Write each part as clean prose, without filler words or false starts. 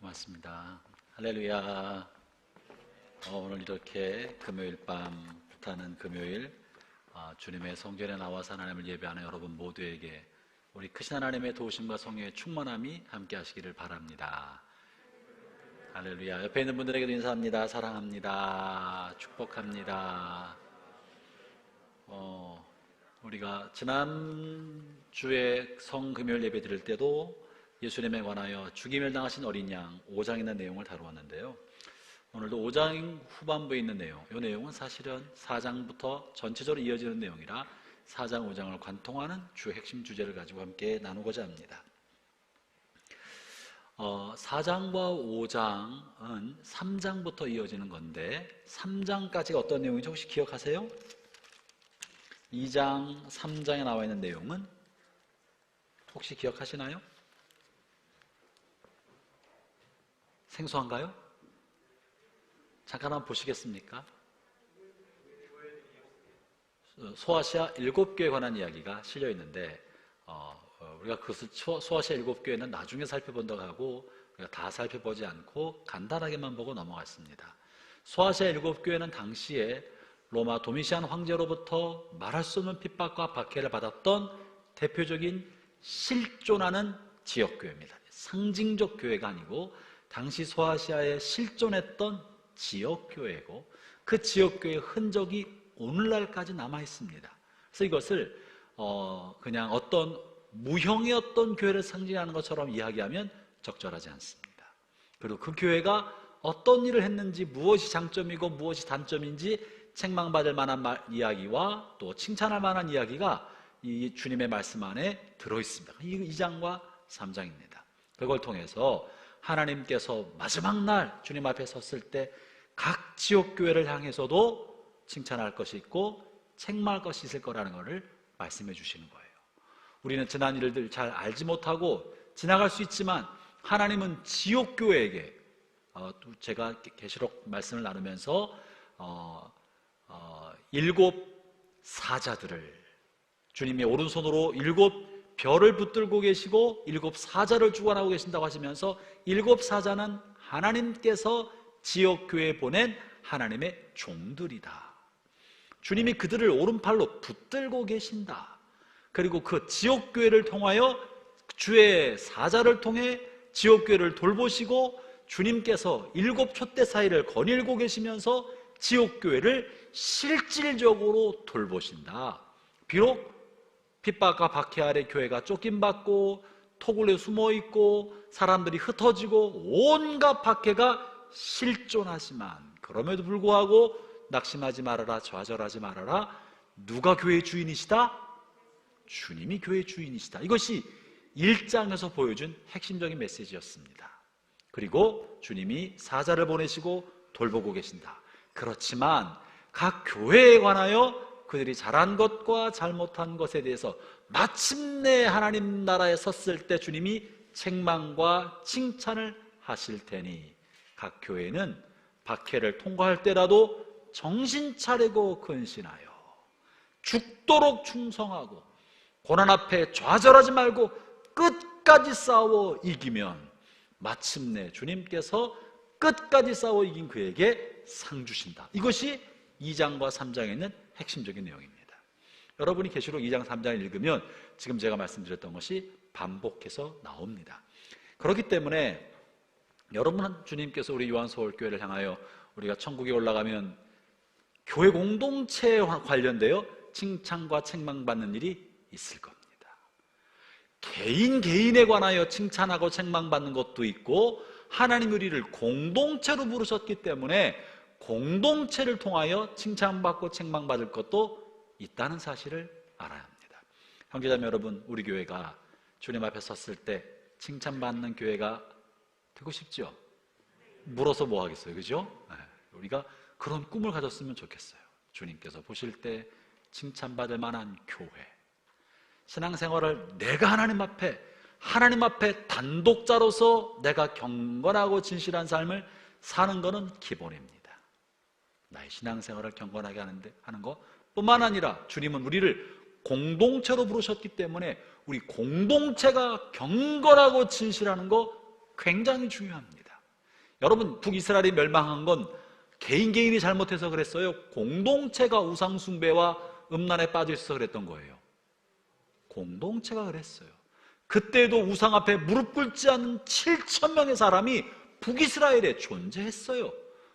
고맙습니다. 할렐루야. 오늘 이렇게 금요일 밤 불타는 금요일 주님의 성전에 나와서 하나님을 예배하는 여러분 모두에게 우리 크신 하나님의 도우심과 성령의 충만함이 함께 하시기를 바랍니다. 할렐루야. 옆에 있는 분들에게도 인사합니다. 사랑합니다. 축복합니다. 우리가 지난주에 성금요일 예배 드릴 때도 예수님에 관하여 죽임을 당하신 어린 양 5장에 있는 내용을 다루었는데요. 오늘도 5장 후반부에 있는 내용, 이 내용은 사실은 4장부터 전체적으로 이어지는 내용이라 4장, 5장을 관통하는 주 핵심 주제를 가지고 함께 나누고자 합니다. 4장과 5장은 3장부터 이어지는 건데 3장까지가 어떤 내용인지 혹시 기억하세요? 2장, 3장에 나와 있는 내용은 혹시 기억하시나요? 생소한가요? 잠깐 한번 보시겠습니까? 소아시아 7교회에 관한 이야기가 실려 있는데 우리가 그것을 소아시아 7교회는 나중에 살펴본다고 하고 우리가 다 살펴보지 않고 간단하게만 보고 넘어갔습니다. 소아시아 7교회는 당시에 로마 도미시안 황제로부터 말할 수 없는 핍박과 박해를 받았던 대표적인 실존하는 지역교회입니다. 상징적 교회가 아니고 당시 소아시아에 실존했던 지역교회고 그 지역교회의 흔적이 오늘날까지 남아있습니다. 그래서 이것을 그냥 어떤 무형의 어떤 교회를 상징하는 것처럼 이야기하면 적절하지 않습니다. 그리고 그 교회가 어떤 일을 했는지 무엇이 장점이고 무엇이 단점인지 책망받을 만한 이야기와 또 칭찬할 만한 이야기가 이 주님의 말씀 안에 들어있습니다. 이 2장과 3장입니다. 그걸 통해서 하나님께서 마지막 날 주님 앞에 섰을 때 각 지역교회를 향해서도 칭찬할 것이 있고 책망할 것이 있을 거라는 것을 말씀해 주시는 거예요. 우리는 지난 일들 잘 알지 못하고 지나갈 수 있지만 하나님은 지역교회에게 제가 계시록 말씀을 나누면서 7 사자들을 주님이 오른손으로 7 별을 붙들고 계시고 7 사자를 주관하고 계신다고 하시면서 7 사자는 하나님께서 지역교회에 보낸 하나님의 종들이다. 주님이 그들을 오른팔로 붙들고 계신다. 그리고 그 지역교회를 통하여 주의 사자를 통해 지역교회를 돌보시고 주님께서 7 촛대 사이를 거닐고 계시면서 지역교회를 실질적으로 돌보신다. 비록 핍박과 박해 아래 교회가 쫓김받고 토굴에 숨어있고 사람들이 흩어지고 온갖 박해가 실존하지만 그럼에도 불구하고 낙심하지 말아라, 좌절하지 말아라. 누가 교회의 주인이시다? 주님이 교회의 주인이시다. 이것이 1장에서 보여준 핵심적인 메시지였습니다. 그리고 주님이 사자를 보내시고 돌보고 계신다. 그렇지만 각 교회에 관하여 그들이 잘한 것과 잘못한 것에 대해서 마침내 하나님 나라에 섰을 때 주님이 책망과 칭찬을 하실 테니 각 교회는 박해를 통과할 때라도 정신 차리고 근신하여 죽도록 충성하고 고난 앞에 좌절하지 말고 끝까지 싸워 이기면 마침내 주님께서 끝까지 싸워 이긴 그에게 상 주신다. 이것이 2장과 3장에 있는 핵심적인 내용입니다. 여러분이 계시록 2장 3장을 읽으면 지금 제가 말씀드렸던 것이 반복해서 나옵니다. 그렇기 때문에 여러분 주님께서 우리 요한서울교회를 향하여 우리가 천국에 올라가면 교회 공동체에 관련되어 칭찬과 책망받는 일이 있을 겁니다. 개인에 관하여 칭찬하고 책망받는 것도 있고 하나님 우리를 공동체로 부르셨기 때문에 공동체를 통하여 칭찬받고 책망받을 것도 있다는 사실을 알아야 합니다. 형제자매 여러분, 우리 교회가 주님 앞에 섰을 때 칭찬받는 교회가 되고 싶죠? 물어서 뭐 하겠어요, 그죠? 우리가 그런 꿈을 가졌으면 좋겠어요. 주님께서 보실 때 칭찬받을 만한 교회, 신앙생활을 내가 하나님 앞에 단독자로서 내가 경건하고 진실한 삶을 사는 것은 기본입니다. 나의 신앙생활을 경건하게 하는 것 뿐만 아니라 주님은 우리를 공동체로 부르셨기 때문에 우리 공동체가 경건하고 진실하는 거 굉장히 중요합니다. 여러분, 북이스라엘이 멸망한 건 개인이 잘못해서 그랬어요? 공동체가 우상숭배와 음란에 빠져 있어서 그랬던 거예요. 공동체가 그랬어요. 그때도 우상 앞에 무릎 꿇지 않은 7,000명의 사람이 북이스라엘에 존재했어요.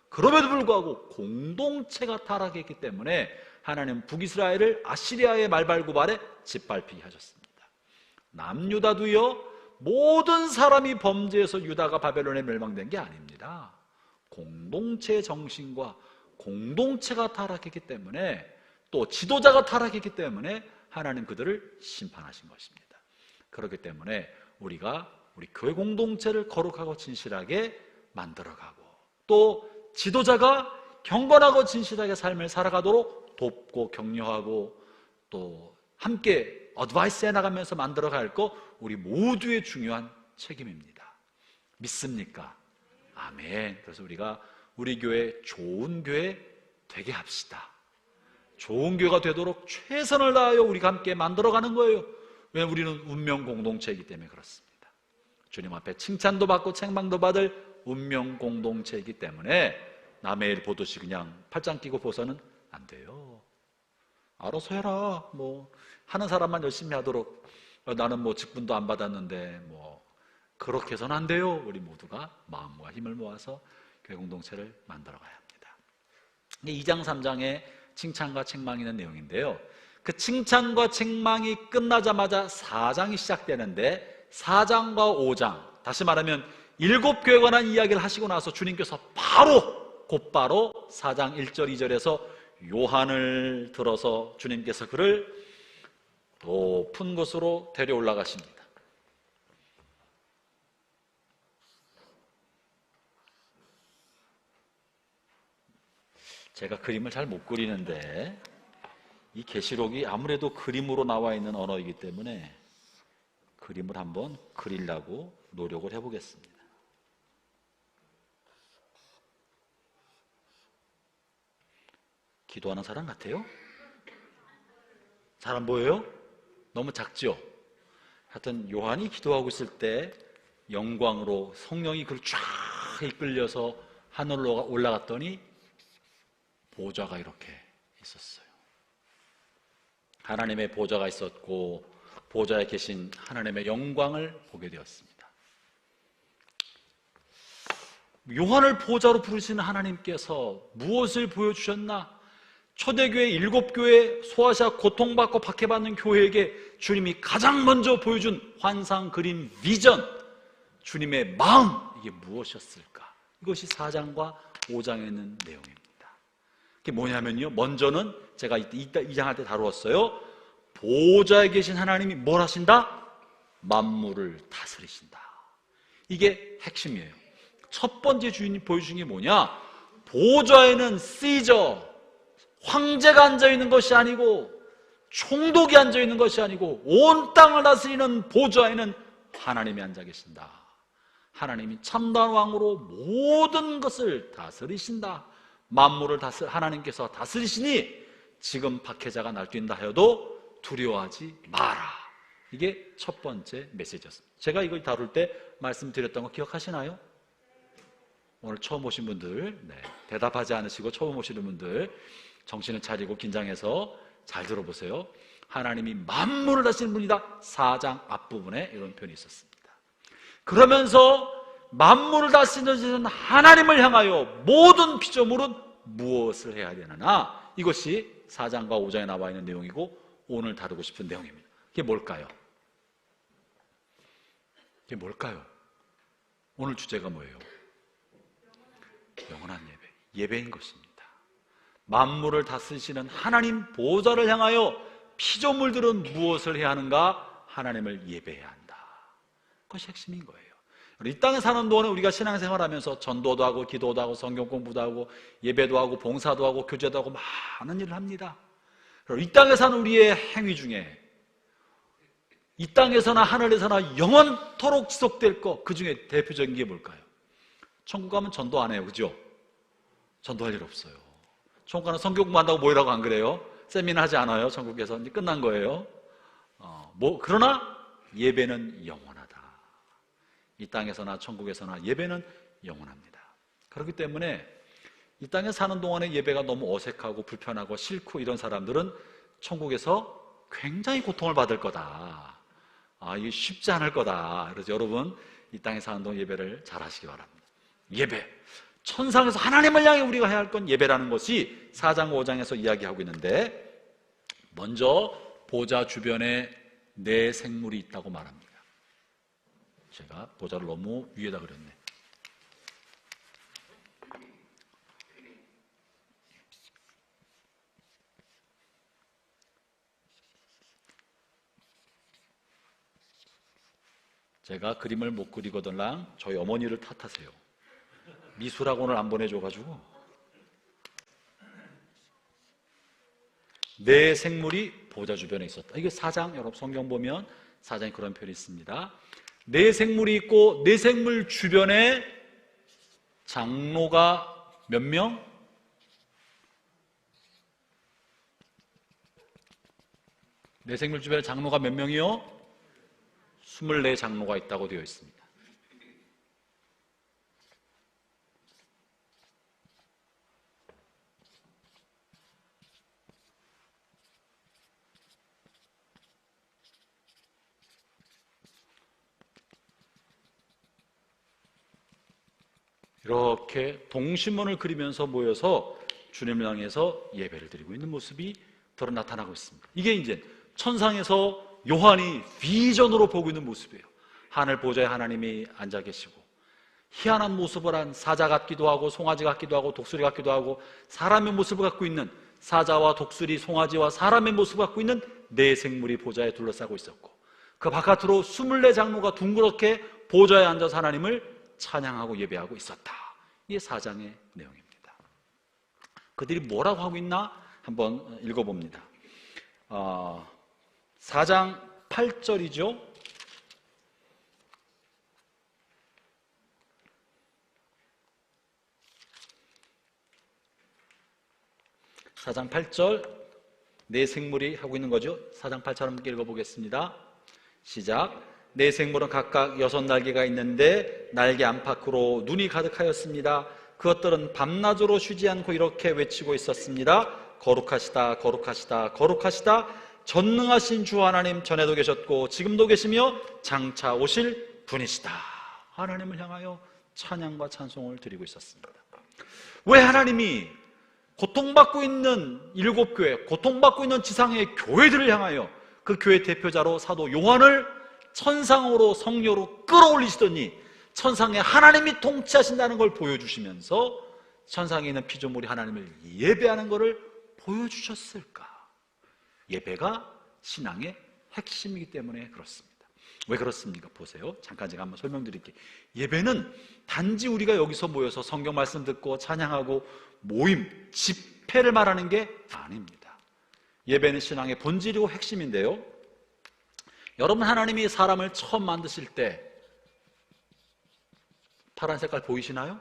그럼에도 불구하고 공동체가 타락했기 때문에 하나님은 북이스라엘을 아시리아의 말발굽알에 짓밟히게 하셨습니다. 남유다도요, 모든 사람이 범죄해서 유다가 바벨론에 멸망된 게 아닙니다. 공동체의 정신과 공동체가 타락했기 때문에, 또 지도자가 타락했기 때문에 하나님 그들을 심판하신 것입니다. 그렇기 때문에 우리가 우리 교회 공동체를 거룩하고 진실하게 만들어가고, 또 지도자가 경건하고 진실하게 삶을 살아가도록 돕고 격려하고, 또 함께 어드바이스 해나가면서 만들어갈 것, 우리 모두의 중요한 책임입니다. 믿습니까? 아멘. 그래서 우리가 우리 교회 좋은 교회 되게 합시다. 좋은 교회가 되도록 최선을 다하여 우리가 함께 만들어가는 거예요. 왜냐하면 우리는 운명 공동체이기 때문에 그렇습니다. 주님 앞에 칭찬도 받고 책망도 받을 운명 공동체이기 때문에 남의 일 보듯이 그냥 팔짱 끼고 보서는 안 돼요. 알아서 해라. 하는 사람만 열심히 하도록, 나는 직분도 안 받았는데 그렇게 해서는 안 돼요. 우리 모두가 마음과 힘을 모아서 교회 공동체를 만들어 가야 합니다. 2장 3장에 칭찬과 책망이 있는 내용인데요, 그 칭찬과 책망이 끝나자마자 4장이 시작되는데, 4장과 5장, 다시 말하면 7교회에 관한 이야기를 하시고 나서 주님께서 곧바로 4장 1절 2절에서 요한을 들어서 주님께서 그를 높은 곳으로 데려 올라가십니다. 제가 그림을 잘 못 그리는데, 이 계시록이 아무래도 그림으로 나와 있는 언어이기 때문에 그림을 한번 그리려고 노력을 해보겠습니다. 기도하는 사람 같아요? 잘 안 보여요? 너무 작죠? 하여튼 요한이 기도하고 있을 때 영광으로 성령이 그를 쫙 이끌려서 하늘로 올라갔더니 보좌가 이렇게 있었어요. 하나님의 보좌가 있었고, 보좌에 계신 하나님의 영광을 보게 되었습니다. 요한을 보좌로 부르시는 하나님께서 무엇을 보여주셨나? 초대교회 7교회, 소아시아 고통받고 박해받는 교회에게 주님이 가장 먼저 보여준 환상, 그림, 비전, 주님의 마음, 이게 무엇이었을까? 이것이 4장과 5장에 있는 내용입니다. 그게 뭐냐면요, 먼저는 제가 2장 할 때 다루었어요. 보좌에 계신 하나님이 뭘 하신다? 만물을 다스리신다. 이게 핵심이에요. 첫 번째 주인이 보여주신 게 뭐냐? 보좌에는 시저, 황제가 앉아있는 것이 아니고, 총독이 앉아있는 것이 아니고, 온 땅을 다스리는 보좌에는 하나님이 앉아 계신다. 하나님이 참다운 왕으로 모든 것을 다스리신다. 만물을 하나님께서 다스리시니 지금 박해자가 날뛴다 하여도 두려워하지 마라. 이게 첫 번째 메시지였습니다. 제가 이걸 다룰 때 말씀드렸던 거 기억하시나요? 오늘 처음 오신 분들, 대답하지 않으시고 처음 오시는 분들 정신을 차리고 긴장해서 잘 들어보세요. 하나님이 만물을 다스리는 분이다. 4장 앞부분에 이런 표현이 있었습니다. 그러면서 만물을 다스리는 하나님을 향하여 모든 피조물은 무엇을 해야 되느냐? 이것이 4장과 5장에 나와 있는 내용이고, 오늘 다루고 싶은 내용입니다. 그게 뭘까요? 이게 뭘까요? 오늘 주제가 뭐예요? 영원한 예배, 예배인 것입니다. 만물을 다스리시는 하나님 보좌를 향하여 피조물들은 무엇을 해야 하는가? 하나님을 예배해야 한다. 그것이 핵심인 거예요. 이 땅에 사는 동안에 우리가 신앙생활하면서 전도도 하고 기도도 하고 성경 공부도 하고 예배도 하고 봉사도 하고 교제도 하고 많은 일을 합니다. 이 땅에 사는 우리의 행위 중에 이 땅에서나 하늘에서나 영원토록 지속될 것, 그 중에 대표적인 게 뭘까요? 천국 가면 전도 안 해요, 그죠? 전도할 일 없어요. 천국 가는 성경 공부한다고 모이라고 안 그래요? 세미나 하지 않아요. 천국에서 이제 끝난 거예요. 그러나 예배는 영원하다. 이 땅에서나 천국에서나 예배는 영원합니다. 그렇기 때문에 이 땅에 사는 동안에 예배가 너무 어색하고 불편하고 싫고 이런 사람들은 천국에서 굉장히 고통을 받을 거다. 이게 쉽지 않을 거다. 그래서 여러분 이 땅에 사는 동안 예배를 잘 하시기 바랍니다. 예배, 천상에서 하나님을 향해 우리가 해야 할 건 예배라는 것이 4장 5장에서 이야기하고 있는데, 먼저 보좌 주변에 내 생물이 있다고 말합니다. 제가 보좌를 너무 위에다 그렸네. 제가 그림을 못 그리거든랑 저희 어머니를 탓하세요. 미술학원을 안 보내줘가지고. 내 생물이 보좌 주변에 있었다. 이게 4장, 여러분 성경 보면 4장에 그런 표현이 있습니다. 내 생물이 있고 내 생물 주변에 장로가 몇 명? 내 생물 주변에 장로가 몇 명이요? 24 장로가 있다고 되어 있습니다. 이렇게 동심원을 그리면서 모여서 주님을 향해서 예배를 드리고 있는 모습이 드러 나타나고 있습니다. 이게 이제 천상에서 요한이 비전으로 보고 있는 모습이에요. 하늘 보좌에 하나님이 앉아 계시고 희한한 모습을 한 사자 같기도 하고 송아지 같기도 하고 독수리 같기도 하고 사람의 모습을 갖고 있는, 사자와 독수리, 송아지와 사람의 모습을 갖고 있는 네 생물이 보좌에 둘러싸고 있었고, 그 바깥으로 24 장로가 둥그렇게 보좌에 앉아서 하나님을 찬양하고 예배하고 있었다. 이게 4장의 내용입니다. 그들이 뭐라고 하고 있나 한번 읽어봅니다. 4장 8절이죠. 4장 8절, 네 생물이 하고 있는 거죠. 4장 8절 함께 읽어보겠습니다. 시작. 네 생물은 각각 6날개가 있는데 날개 안팎으로 눈이 가득하였습니다. 그것들은 밤낮으로 쉬지 않고 이렇게 외치고 있었습니다. 거룩하시다, 거룩하시다, 거룩하시다. 전능하신 주 하나님, 전에도 계셨고 지금도 계시며 장차 오실 분이시다. 하나님을 향하여 찬양과 찬송을 드리고 있었습니다. 왜 하나님이 고통받고 있는 7교회, 고통받고 있는 지상의 교회들을 향하여 그 교회 대표자로 사도 요한을 천상으로, 성녀로 끌어올리시더니 천상에 하나님이 통치하신다는 걸 보여주시면서 천상에 있는 피조물이 하나님을 예배하는 것을 보여주셨을까? 예배가 신앙의 핵심이기 때문에 그렇습니다. 왜 그렇습니까? 보세요. 잠깐 제가 한번 설명드릴게요. 예배는 단지 우리가 여기서 모여서 성경 말씀 듣고 찬양하고 모임, 집회를 말하는 게 아닙니다. 예배는 신앙의 본질이고 핵심인데요, 여러분, 하나님이 사람을 처음 만드실 때 파란 색깔 보이시나요?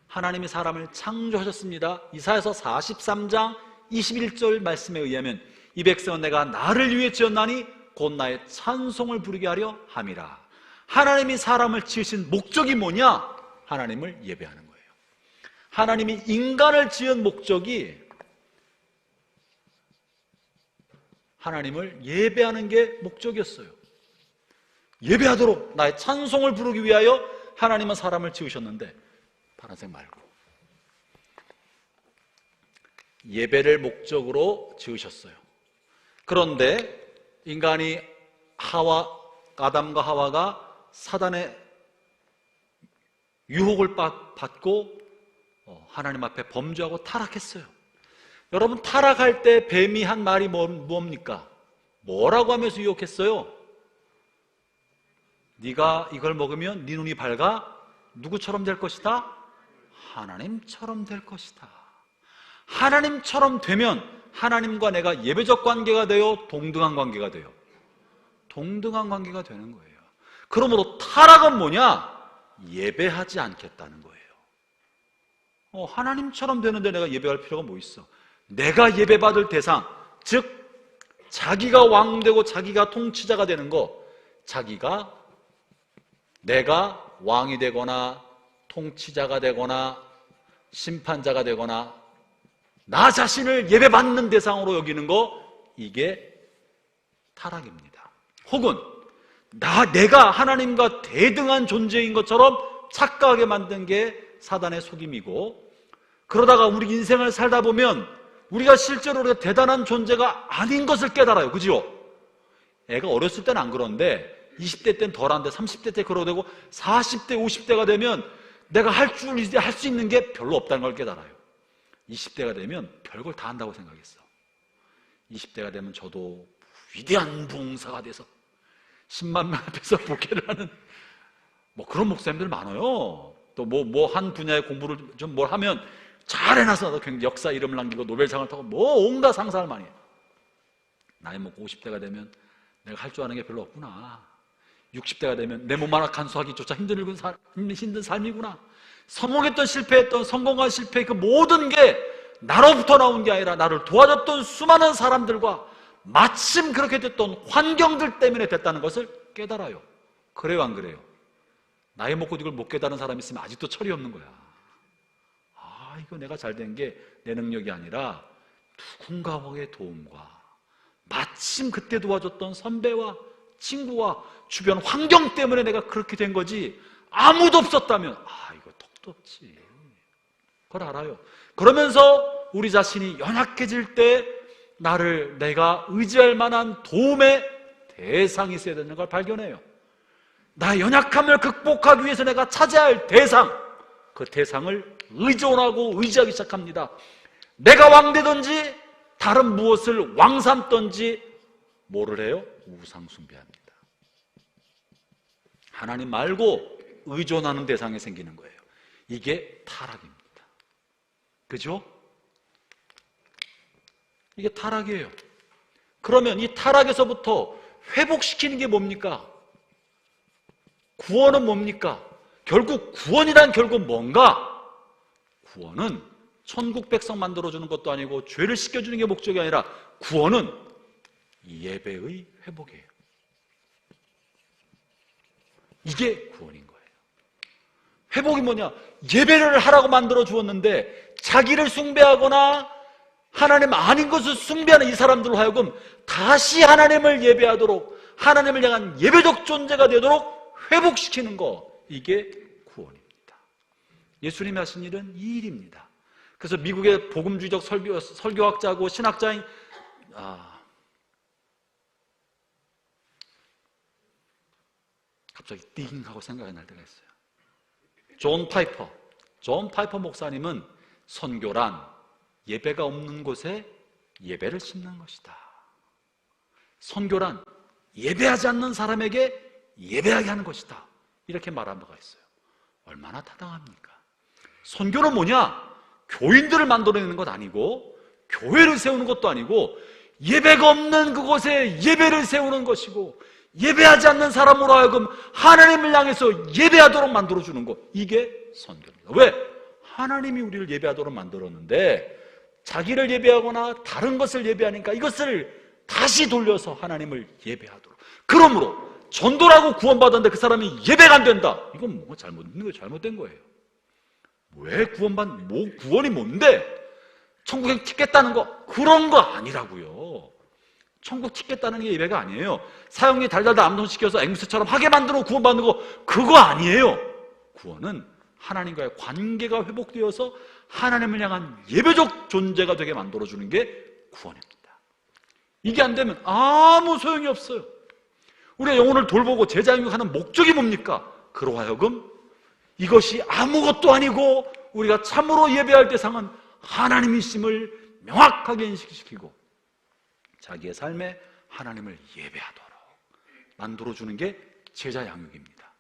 하나님이 사람을 창조하셨습니다. 이사야서 43장 21절 말씀에 의하면 이 백성은 내가 나를 위해 지었나니 곧 나의 찬송을 부르게 하려 함이라. 하나님이 사람을 지으신 목적이 뭐냐? 하나님을 예배하는 거예요. 하나님이 인간을 지은 목적이 하나님을 예배하는 게 목적이었어요. 예배하도록 나의 찬송을 부르기 위하여 하나님은 사람을 지으셨는데, 파란색 말고 예배를 목적으로 지으셨어요. 그런데 인간이 아담과 하와가 사단의 유혹을 받고 하나님 앞에 범죄하고 타락했어요. 여러분, 타락할 때 뱀이 한 말이 뭡니까? 뭐라고 하면서 유혹했어요? 네가 이걸 먹으면 네 눈이 밝아 누구처럼 될 것이다? 하나님처럼 될 것이다. 하나님처럼 되면 하나님과 내가 예배적 관계가 되어 동등한 관계가 돼요. 동등한 관계가 되는 거예요. 그러므로 타락은 뭐냐? 예배하지 않겠다는 거예요. 하나님처럼 되는데 내가 예배할 필요가 뭐 있어? 내가 예배받을 대상, 즉 자기가 왕되고 자기가 통치자가 되는 거, 내가 왕이 되거나 통치자가 되거나 심판자가 되거나 나 자신을 예배받는 대상으로 여기는 거, 이게 타락입니다. 혹은 내가 하나님과 대등한 존재인 것처럼 착각하게 만든 게 사단의 속임이고, 그러다가 우리 인생을 살다 보면 우리가 실제로 우리가 대단한 존재가 아닌 것을 깨달아요. 그죠? 애가 어렸을 때는 안 그런데 20대 때는 덜한데 30대 때 그러고 되고 40대, 50대가 되면 내가 할 수 있는 게 별로 없다는 걸 깨달아요. 20대가 되면 별걸 다 한다고 생각했어. 20대가 되면 저도 위대한 봉사가 돼서 10만 명 앞에서 목회를 하는 그런 목사님들 많아요. 또 한 분야의 공부를 좀 뭘 하면 잘 해놔서 굉장히 역사 이름을 남기고 노벨상을 타고 온갖 상상을 많이 해요. 나이 먹고 50대가 되면 내가 할 줄 아는 게 별로 없구나. 60대가 되면 내 몸 하나 간수하기조차 힘든 삶이구나. 성공했던 실패했던 성공한 실패, 그 모든 게 나로부터 나온 게 아니라 나를 도와줬던 수많은 사람들과 마침 그렇게 됐던 환경들 때문에 됐다는 것을 깨달아요. 그래요, 안 그래요? 나이 먹고 이걸 못 깨달은 사람이 있으면 아직도 철이 없는 거야. 이거 내가 잘 된 게 내 능력이 아니라 누군가의 도움과 마침 그때 도와줬던 선배와 친구와 주변 환경 때문에 내가 그렇게 된 거지, 아무도 없었다면 이거 턱도 없지. 그걸 알아요. 그러면서 우리 자신이 연약해질 때 내가 의지할 만한 도움의 대상이 있어야 되는 걸 발견해요. 나의 연약함을 극복하기 위해서 내가 찾아야 할 대상, 그 대상을 의존하고 의지하기 시작합니다. 내가 왕되든지 다른 무엇을 왕 삼든지 뭐를 해요? 우상 숭배합니다. 하나님 말고 의존하는 대상이 생기는 거예요. 이게 타락입니다. 그죠? 이게 타락이에요. 그러면 이 타락에서부터 회복시키는 게 뭡니까? 구원은 뭡니까? 결국 구원이란 결국 뭔가? 구원은 천국 백성 만들어주는 것도 아니고 죄를 씻겨주는 게 목적이 아니라 구원은 예배의 회복이에요. 이게 구원인 거예요. 회복이 뭐냐? 예배를 하라고 만들어 주었는데 자기를 숭배하거나 하나님 아닌 것을 숭배하는 이 사람들로 하여금 다시 하나님을 예배하도록, 하나님을 향한 예배적 존재가 되도록 회복시키는 거, 이게 구원입니다. 예수님이 하신 일은 이 일입니다. 그래서 미국의 복음주의적 설교학자고 신학자인 갑자기 띵 하고 생각이 날 때가 있어요. 존 파이퍼 목사님은 선교란 예배가 없는 곳에 예배를 심는 것이다. 선교란 예배하지 않는 사람에게 예배하게 하는 것이다. 이렇게 말한 바가 있어요. 얼마나 타당합니까? 선교는 뭐냐? 교인들을 만들어내는 것 아니고 교회를 세우는 것도 아니고 예배가 없는 그곳에 예배를 세우는 것이고 예배하지 않는 사람으로 하여금 하나님을 향해서 예배하도록 만들어주는 것, 이게 선교입니다. 왜? 하나님이 우리를 예배하도록 만들었는데 자기를 예배하거나 다른 것을 예배하니까 이것을 다시 돌려서 하나님을 예배하도록. 그러므로 전도라고 구원받았는데 그 사람이 예배가 안 된다, 이건 뭔가 잘못된 거예요. 왜 구원이 뭔데? 천국에 튀겠다는 거, 그런 거 아니라고요. 천국 튀겠다는 게 예배가 아니에요. 사형리 달달달 암송시켜서 앵무새처럼 하게 만들어 구원받는 거, 그거 아니에요. 구원은 하나님과의 관계가 회복되어서 하나님을 향한 예배적 존재가 되게 만들어주는 게 구원입니다. 이게 안 되면 아무 소용이 없어요. 우리가 영혼을 돌보고 제자교육하는 목적이 뭡니까? 그로 하여금 이것이 아무것도 아니고 우리가 참으로 예배할 대상은 하나님이심을 명확하게 인식시키고 자기의 삶에 하나님을 예배하도록 만들어주는 게 제자 양육입니다.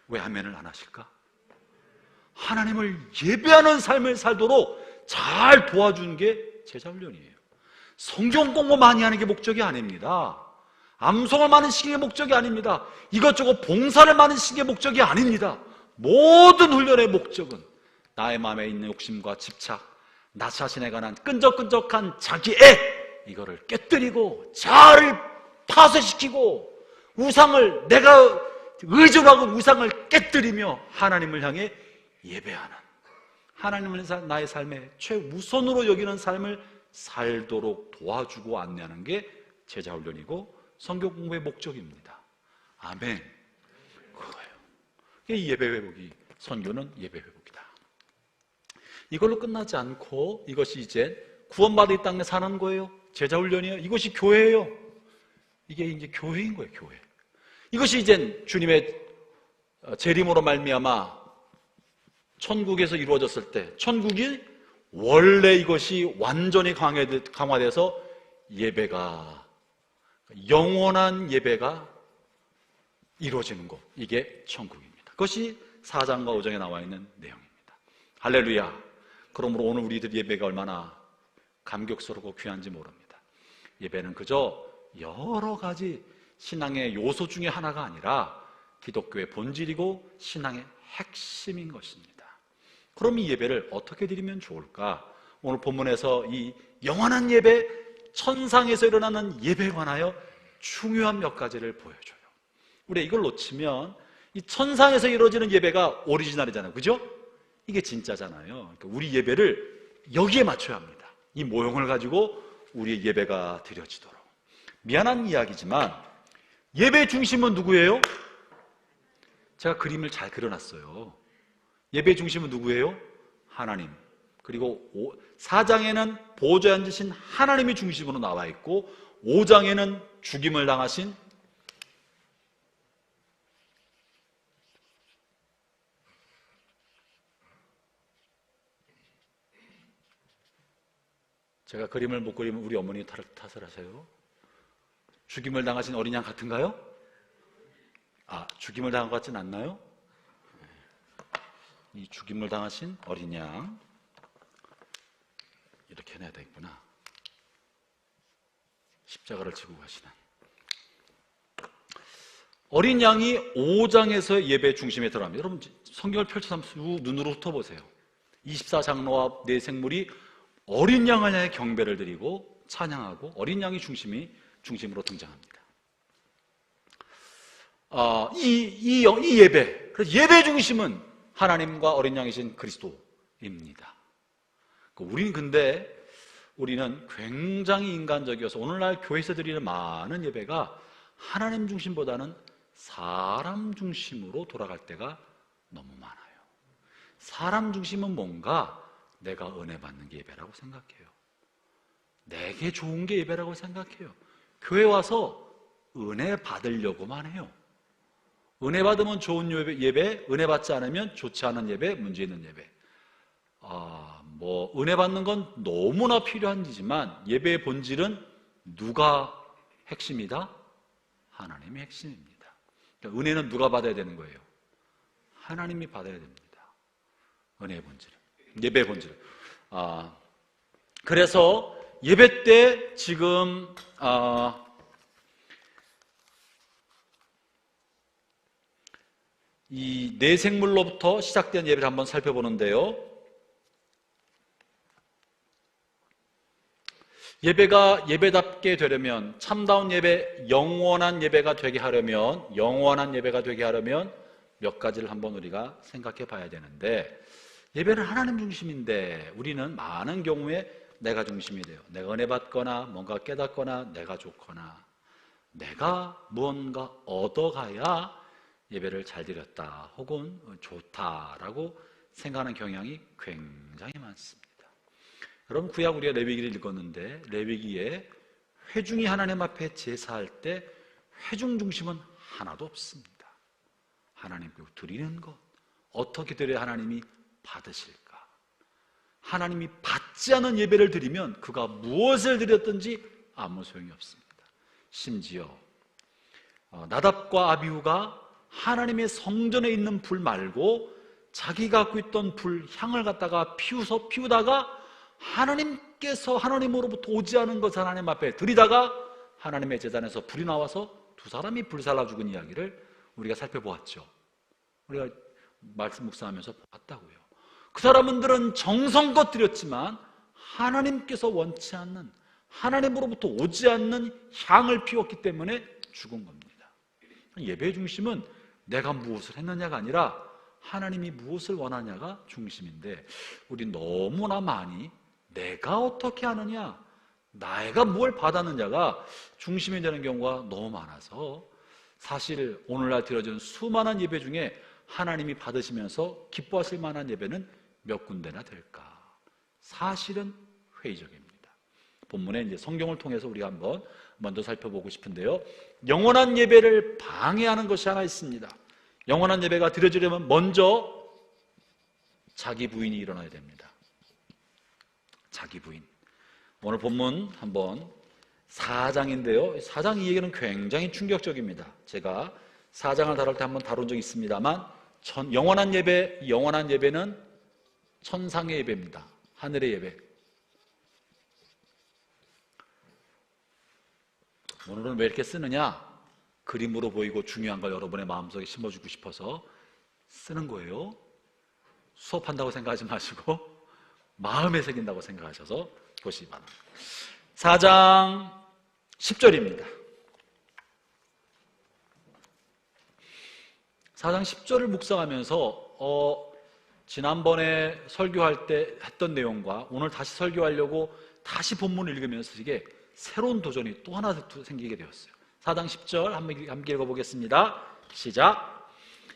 왜 아멘을 안 하실까? 하나님을 예배하는 삶을 살도록 잘 도와주는 게 제자 훈련이에요. 성경 공부 많이 하는 게 목적이 아닙니다. 암송을 많이 시키는 게 목적이 아닙니다. 이것저것 봉사를 많이 시키는 게 목적이 아닙니다. 모든 훈련의 목적은 나의 마음에 있는 욕심과 집착, 나 자신에 관한 끈적끈적한 자기애, 이거를 깨뜨리고 자아를 파쇄시키고 내가 의존하고 우상을 깨뜨리며 하나님을 향해 예배하는, 하나님을 나의 삶의 최우선으로 여기는 삶을 살도록 도와주고 안내하는 게 제자훈련이고 성경 공부의 목적입니다. 아멘. 그거예요. 이 예배 회복이, 선교는 예배 회복이다. 이걸로 끝나지 않고 이것이 이제 구원받은 이 땅에 사는 거예요. 제자훈련이에요. 이것이 교회예요. 이게 이제 교회인 거예요. 교회. 이것이 이제 주님의 재림으로 말미암아 천국에서 이루어졌을 때, 천국이 원래 이것이 완전히 강화돼서 예배가, 영원한 예배가 이루어지는 곳, 이게 천국입니다. 그것이 4장과 5장에 나와 있는 내용입니다. 할렐루야. 그러므로 오늘 우리들 예배가 얼마나 감격스럽고 귀한지 모릅니다. 예배는 그저 여러 가지 신앙의 요소 중에 하나가 아니라 기독교의 본질이고 신앙의 핵심인 것입니다. 그럼 이 예배를 어떻게 드리면 좋을까? 오늘 본문에서 이 영원한 예배, 천상에서 일어나는 예배에 관하여 중요한 몇 가지를 보여줘요. 우리가 이걸 놓치면 이 천상에서 이루어지는 예배가 오리지널이잖아요. 그죠? 이게 진짜잖아요. 그러니까 우리 예배를 여기에 맞춰야 합니다. 이 모형을 가지고 우리의 예배가 드려지도록. 미안한 이야기지만 예배 중심은 누구예요? 제가 그림을 잘 그려놨어요. 예배 중심은 누구예요? 하나님. 그리고 4장에는 보좌에 앉으신 하나님이 중심으로 나와 있고 5장에는 죽임을 당하신 제가 그림을 못 그리면 우리 어머니 탓을 하세요. 죽임을 당하신 어린 양 같은가요? 죽임을 당한 것 같진 않나요? 이 죽임을 당하신 어린 양, 이렇게 해놔야 되겠구나. 십자가를 지고 가시는 어린 양이 5장에서 예배 중심에 들어갑니다. 여러분 성경을 펼쳐서 눈으로 훑어보세요. 24장로와 네 생물이 어린 양을 향해 경배를 드리고 찬양하고 어린 양이 중심으로 등장합니다. 이 예배, 그래서 예배 중심은 하나님과 어린 양이신 그리스도입니다. 우리는 굉장히 인간적이어서 오늘날 교회에서 드리는 많은 예배가 하나님 중심보다는 사람 중심으로 돌아갈 때가 너무 많아요. 사람 중심은 뭔가 내가 은혜 받는 게 예배라고 생각해요. 내게 좋은 게 예배라고 생각해요. 교회 와서 은혜 받으려고만 해요. 은혜 받으면 좋은 예배, 은혜 받지 않으면 좋지 않은 예배, 문제 있는 예배. 은혜 받는 건 너무나 필요한 일이지만 예배의 본질은 누가 핵심이다? 하나님이 핵심입니다. 그러니까 은혜는 누가 받아야 되는 거예요? 하나님이 받아야 됩니다. 은혜의 본질은, 예배의 본질은. 그래서 예배 때 지금 이 내생물로부터 시작된 예배를 한번 살펴보는데요. 예배가 예배답게 되려면, 참다운 예배, 영원한 예배가 되게 하려면 몇 가지를 한번 우리가 생각해 봐야 되는데, 예배는 하나님 중심인데 우리는 많은 경우에 내가 중심이 돼요. 내가 은혜 받거나 뭔가 깨닫거나 내가 좋거나 내가 무언가 얻어가야 예배를 잘 드렸다 혹은 좋다라고 생각하는 경향이 굉장히 많습니다. 여러분 구약 우리가 레위기를 읽었는데 레위기에 회중이 하나님 앞에 제사할 때 회중 중심은 하나도 없습니다. 하나님께 드리는 것, 어떻게 드려야 하나님이 받으실까? 하나님이 받지 않은 예배를 드리면 그가 무엇을 드렸든지 아무 소용이 없습니다. 심지어 나답과 아비후가 하나님의 성전에 있는 불 말고 자기가 갖고 있던 불 향을 갖다가 피우다가 하나님으로부터 오지 않은 것을 하나님 앞에 드리다가 하나님의 제단에서 불이 나와서 두 사람이 불살라 죽은 이야기를 우리가 살펴보았죠. 우리가 말씀 묵상하면서 봤다고요. 그 사람들은 정성껏 드렸지만 하나님께서 원치 않는, 하나님으로부터 오지 않는 향을 피웠기 때문에 죽은 겁니다. 예배의 중심은 내가 무엇을 했느냐가 아니라 하나님이 무엇을 원하냐가 중심인데, 우리 너무나 많이 내가 어떻게 하느냐, 내가 뭘 받았느냐가 중심이 되는 경우가 너무 많아서, 사실 오늘날 드려지는 수많은 예배 중에 하나님이 받으시면서 기뻐하실 만한 예배는 몇 군데나 될까? 사실은 회의적입니다. 본문에 이제 성경을 통해서 우리가 한번 먼저 살펴보고 싶은데요, 영원한 예배를 방해하는 것이 하나 있습니다. 영원한 예배가 드려지려면 먼저 자기 부인이 일어나야 됩니다. 자기 부인. 오늘 본문 한번 4장인데요 4장 이 얘기는 굉장히 충격적입니다. 제가 4장을 다룰 때 한번 다룬 적이 있습니다만, 영원한 예배는 천상의 예배입니다. 하늘의 예배. 오늘은 왜 이렇게 쓰느냐? 그림으로 보이고 중요한 걸 여러분의 마음속에 심어주고 싶어서 쓰는 거예요. 수업한다고 생각하지 마시고 마음에 새긴다고 생각하셔서 보시기 바랍니다. 4장 10절입니다. 4장 10절을 묵상하면서 지난번에 설교할 때 했던 내용과 오늘 다시 설교하려고 다시 본문을 읽으면서 이게 새로운 도전이 또 하나 생기게 되었어요. 4장 10절 함께 읽어보겠습니다. 시작.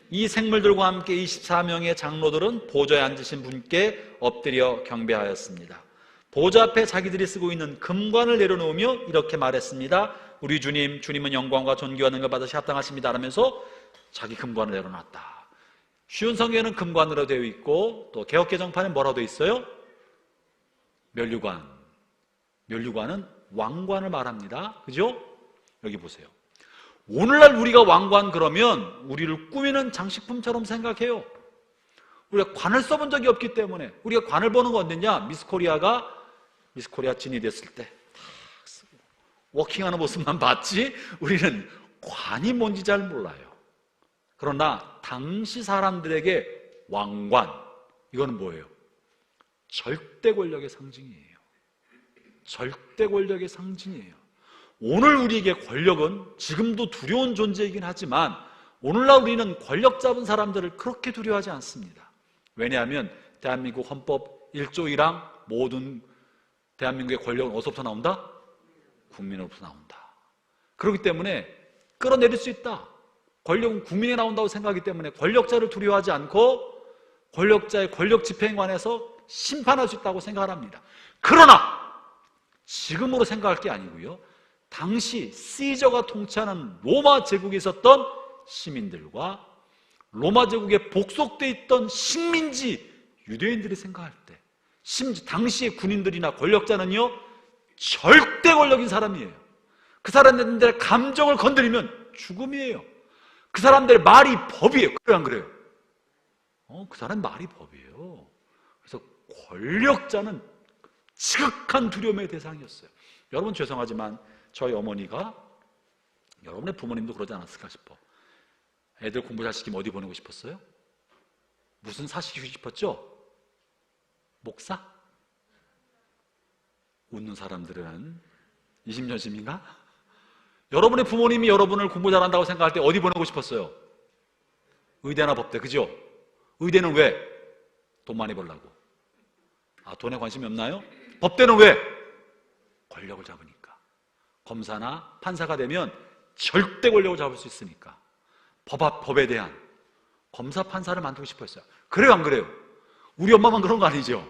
이 생물들과 함께 24명의 장로들은 보좌에 앉으신 분께 엎드려 경배하였습니다. 보좌 앞에 자기들이 쓰고 있는 금관을 내려놓으며 이렇게 말했습니다. 우리 주님은 영광과 존귀와 능력을 받으시 합당하십니다. 라면서 자기 금관을 내려놨다. 쉬운 성경에는 금관으로 되어 있고, 또 개역개정판에 뭐라고 되어 있어요? 면류관. 면류관은 왕관을 말합니다. 그죠? 여기 보세요. 오늘날 우리가 왕관 그러면 우리를 꾸미는 장식품처럼 생각해요. 우리가 관을 써본 적이 없기 때문에. 우리가 관을 보는 건 언제냐? 미스 코리아 진이 됐을 때 탁 쓰고 워킹하는 모습만 봤지 우리는 관이 뭔지 잘 몰라요. 그러나 당시 사람들에게 왕관, 이거는 뭐예요? 절대 권력의 상징이에요. 절대 권력의 상징이에요. 오늘 우리에게 권력은 지금도 두려운 존재이긴 하지만, 오늘날 우리는 권력 잡은 사람들을 그렇게 두려워하지 않습니다. 왜냐하면 대한민국 헌법 1조 1항 모든 대한민국의 권력은 어디서부터 나온다? 국민으로부터 나온다. 그렇기 때문에 끌어내릴 수 있다. 권력은 국민에 나온다고 생각하기 때문에 권력자를 두려워하지 않고 권력자의 권력 집행에 관해서 심판할 수 있다고 생각합니다. 그러나 지금으로 생각할 게 아니고요, 당시 시저가 통치하는 로마 제국에 있었던 시민들과 로마 제국에 복속돼 있던 식민지 유대인들이 생각할 때, 심지어 당시의 군인들이나 권력자는요 절대 권력인 사람이에요. 그 사람들의 감정을 건드리면 죽음이에요. 그 사람들의 말이 법이에요. 그래요, 안 그래요? 그 사람 말이 법이에요. 그래서 권력자는 지극한 두려움의 대상이었어요. 여러분 죄송하지만 저희 어머니가, 여러분의 부모님도 그러지 않았을까 싶어. 애들 공부 잘 시키면 어디 보내고 싶었어요? 무슨 사 시키고 싶었죠? 목사? 웃는 사람들은 이심전심인가? 여러분의 부모님이 여러분을 공부 잘한다고 생각할 때 어디 보내고 싶었어요? 의대나 법대, 그죠? 의대는 왜? 돈 많이 벌라고. 돈에 관심이 없나요? 법대는 왜? 권력을 잡으니까. 검사나 판사가 되면 절대 권력을 잡을 수 있으니까. 법에 대한 검사, 판사를 만들고 싶어 했어요. 그래요, 안 그래요? 우리 엄마만 그런 거 아니죠?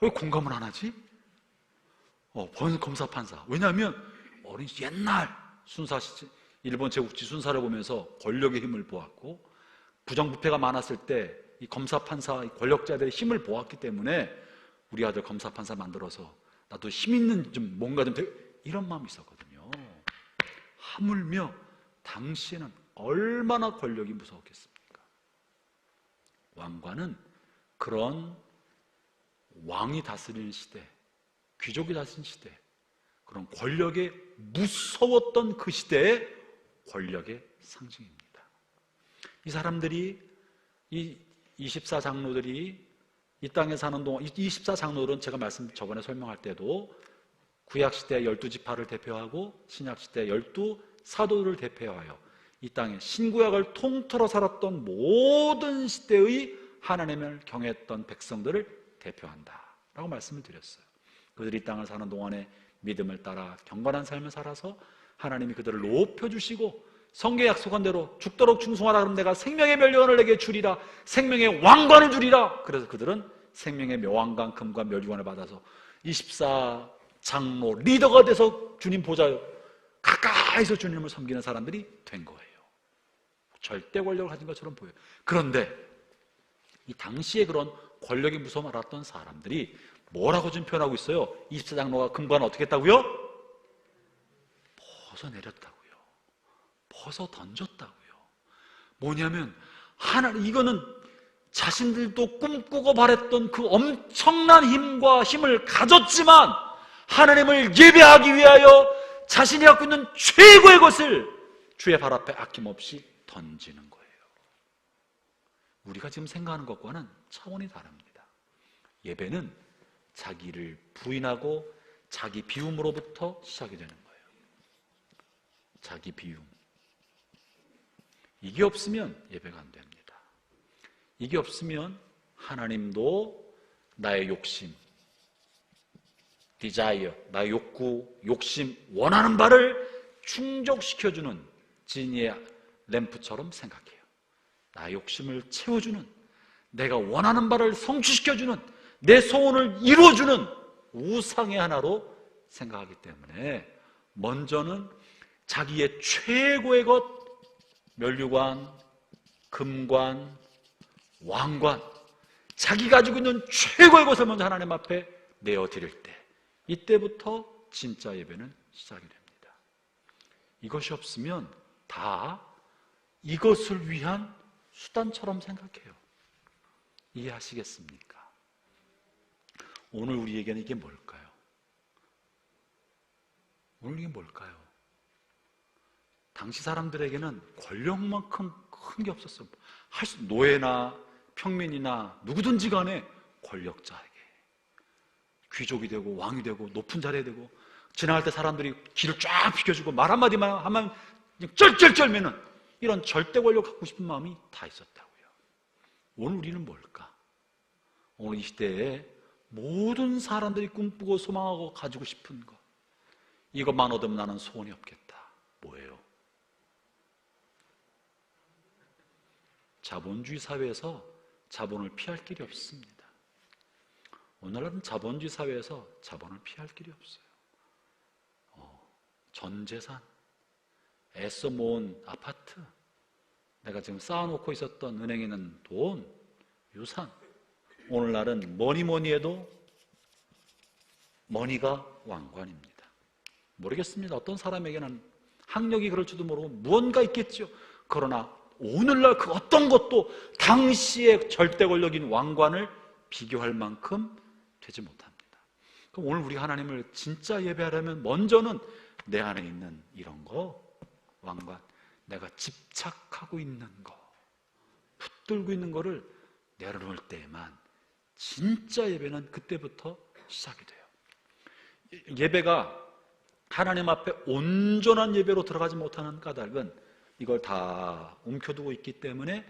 왜 공감을 안 하지? 검사, 판사. 왜냐하면 어린 옛날 일본 제국지 순사를 보면서 권력의 힘을 보았고, 부정부패가 많았을 때 이 검사, 판사, 권력자들의 힘을 보았기 때문에 우리 아들 검사, 판사 만들어서 나도 힘 있는 좀 뭔가 좀 이런 마음이 있었거든요. 하물며 당시에는 얼마나 권력이 무서웠겠습니까? 왕관은 그런 왕이 다스리는 시대, 귀족이 다스리는 시대, 그런 권력에 무서웠던 그 시대의 권력의 상징입니다. 이 사람들이, 이 24장로들이 이 땅에 사는 동안, 24장로들은 제가 저번에 설명할 때도 구약시대 12지파를 대표하고 신약시대 12사도를 대표하여 이 땅에 신구약을 통틀어 살았던 모든 시대의 하나님을 경외했던 백성들을 대표한다라고 말씀을 드렸어요. 그들이 이 땅을 사는 동안에 믿음을 따라 경건한 삶을 살아서 하나님이 그들을 높여주시고 성경에 약속한 대로 죽도록 충성하라 그러면 내가 생명의 멸류관을 내게 주리라, 생명의 왕관을 주리라. 그래서 그들은 생명의 묘왕관, 금관, 멸류관을 받아서 24 장로 리더가 돼서 주님 보좌 가까이서 주님을 섬기는 사람들이 된 거예요. 절대 권력을 가진 것처럼 보여요. 그런데 이 당시에 그런 권력의 무서움을 알았던 사람들이 뭐라고 지금 표현하고 있어요? 24장로가 금관을 어떻게 했다고요? 벗어내렸다고요. 벗어 던졌다고요. 뭐냐면 하나님, 이거는 자신들도 꿈꾸고 바랬던 그 엄청난 힘을 가졌지만 하나님을 예배하기 위하여 자신이 갖고 있는 최고의 것을 주의 발 앞에 아낌없이 던지는 거예요. 우리가 지금 생각하는 것과는 차원이 다릅니다. 예배는 자기를 부인하고 자기 비움으로부터 시작이 되는 거예요. 자기 비움. 이게 없으면 예배가 안 됩니다. 이게 없으면 하나님도 나의 욕심, desire, 나의 욕구, 욕심, 원하는 바를 충족시켜주는 진리의 램프처럼 생각해요. 나의 욕심을 채워주는, 내가 원하는 바를 성취시켜주는, 내 소원을 이루어주는 우상의 하나로 생각하기 때문에 먼저는 자기의 최고의 것, 멸류관, 금관, 왕관, 자기 가지고 있는 최고의 것을 먼저 하나님 앞에 내어드릴 때, 이때부터 진짜 예배는 시작이 됩니다. 이것이 없으면 다 이것을 위한 수단처럼 생각해요. 이해하시겠습니까? 오늘 우리에게는 이게 뭘까요? 오늘 이게 뭘까요? 당시 사람들에게는 권력만큼 큰 게 없었어요. 노예나 평민이나 누구든지 간에 권력자에게 귀족이 되고 왕이 되고 높은 자리에 되고 지나갈 때 사람들이 길을 쫙 비켜주고 말 한마디만 하면 쩔쩔쩔매는 이런 절대 권력 갖고 싶은 마음이 다 있었다고요. 오늘 우리는 뭘까? 오늘 이 시대에 모든 사람들이 꿈꾸고 소망하고 가지고 싶은 것, 이것만 얻으면 나는 소원이 없겠다. 뭐예요? 자본주의 사회에서 자본을 피할 길이 없습니다. 오늘날은 자본주의 사회에서 자본을 피할 길이 없어요. 전 재산, 애써 모은 아파트, 내가 지금 쌓아놓고 있었던 은행에 있는 돈, 유산, 오늘날은 뭐니 해도 머니가 왕관입니다. 모르겠습니다. 어떤 사람에게는 학력이 그럴지도 모르고 무언가 있겠죠. 그러나 오늘날 그 어떤 것도 당시의 절대 권력인 왕관을 비교할 만큼 되지 못합니다. 그럼 오늘 우리 하나님을 진짜 예배하려면 먼저는 내 안에 있는 이런 거, 왕관, 내가 집착하고 있는 거, 붙들고 있는 거를 내려놓을 때에만 진짜 예배는 그때부터 시작이 돼요. 예배가 하나님 앞에 온전한 예배로 들어가지 못하는 까닭은 이걸 다 움켜두고 있기 때문에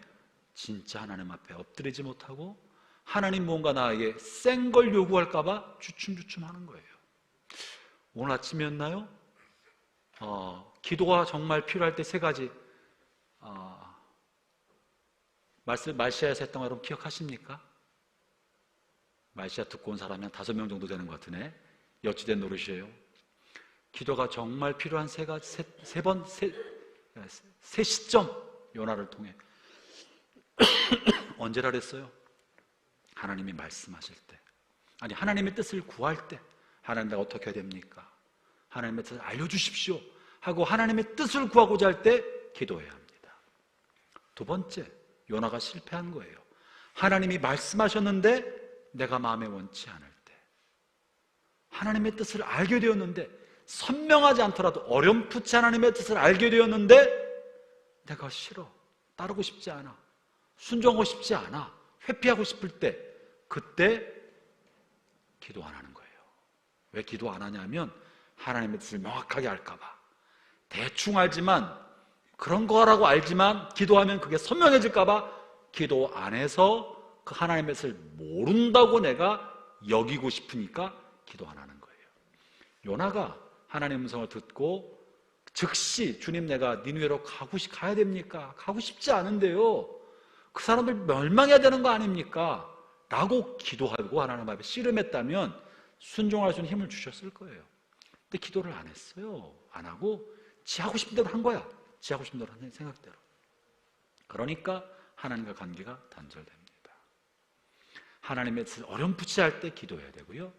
진짜 하나님 앞에 엎드리지 못하고 하나님 뭔가 나에게 센 걸 요구할까봐 주춤주춤하는 거예요. 오늘 아침이었나요? 기도가 정말 필요할 때 세 가지 말시아에서 했던 거 여러분 기억하십니까? 말시아 듣고 온 사람이 한 5명 정도 되는 것 같으네. 여치된 노릇이에요. 기도가 정말 필요한 세 시점, 요나를 통해 언제라 그랬어요? 하나님이 말씀하실 때, 아니 하나님의 뜻을 구할 때, 하나님 내가 어떻게 해야 됩니까? 하나님의 뜻을 알려주십시오 하고 하나님의 뜻을 구하고자 할 때 기도해야 합니다. 두 번째, 요나가 실패한 거예요. 하나님이 말씀하셨는데 내가 마음에 원치 않을 때, 하나님의 뜻을 알게 되었는데 선명하지 않더라도 어렴풋이 하나님의 뜻을 알게 되었는데 내가 싫어, 따르고 싶지 않아, 순종하고 싶지 않아, 회피하고 싶을 때, 그때 기도 안 하는 거예요. 왜 기도 안 하냐면 하나님의 뜻을 명확하게 알까 봐. 대충 알지만 그런 거라고 알지만 기도하면 그게 선명해질까 봐 기도 안 해서 그 하나님의 뜻을 모른다고 내가 여기고 싶으니까 기도 안 하는 거예요. 요나가 하나님의 음성을 듣고 즉시 주님 내가 니느웨로 가야 됩니까? 가고 싶지 않은데요. 그 사람들 멸망해야 되는 거 아닙니까? 라고 기도하고 하나님 앞에 씨름했다면 순종할 수 있는 힘을 주셨을 거예요. 근데 기도를 안 했어요. 안 하고 지 하고 싶은 대로 한 거야. 지 하고 싶은 대로 하는 생각대로. 그러니까 하나님과 관계가 단절됩니다. 하나님의 뜻을 어렴풋이 할 때 기도해야 되고요.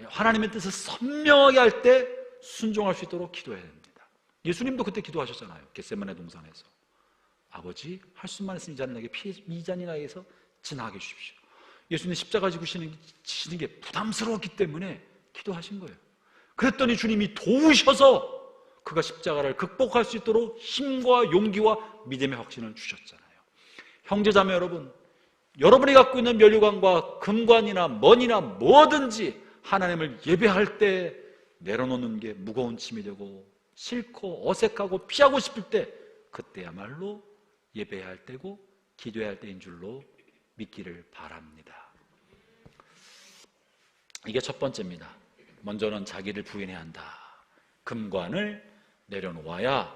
하나님의 뜻을 선명하게 할 때 순종할 수 있도록 기도해야 됩니다. 예수님도 그때 기도하셨잖아요. 겟세마네 동산에서. 아버지, 할 수만 있으면 이 잔이 나에게서 지나게 해주십시오. 예수님 십자가 지시는 게 부담스러웠기 때문에 기도하신 거예요. 그랬더니 주님이 도우셔서 그가 십자가를 극복할 수 있도록 힘과 용기와 믿음의 확신을 주셨잖아요. 형제자매 여러분, 여러분이 갖고 있는 면류관과 금관이나 머니나 뭐든지 하나님을 예배할 때 내려놓는 게 무거운 짐이 되고 싫고 어색하고 피하고 싶을 때 그때야말로 예배해야 할 때고 기도해야 할 때인 줄로 믿기를 바랍니다. 이게 첫 번째입니다. 먼저는 자기를 부인해야 한다. 금관을 내려놓아야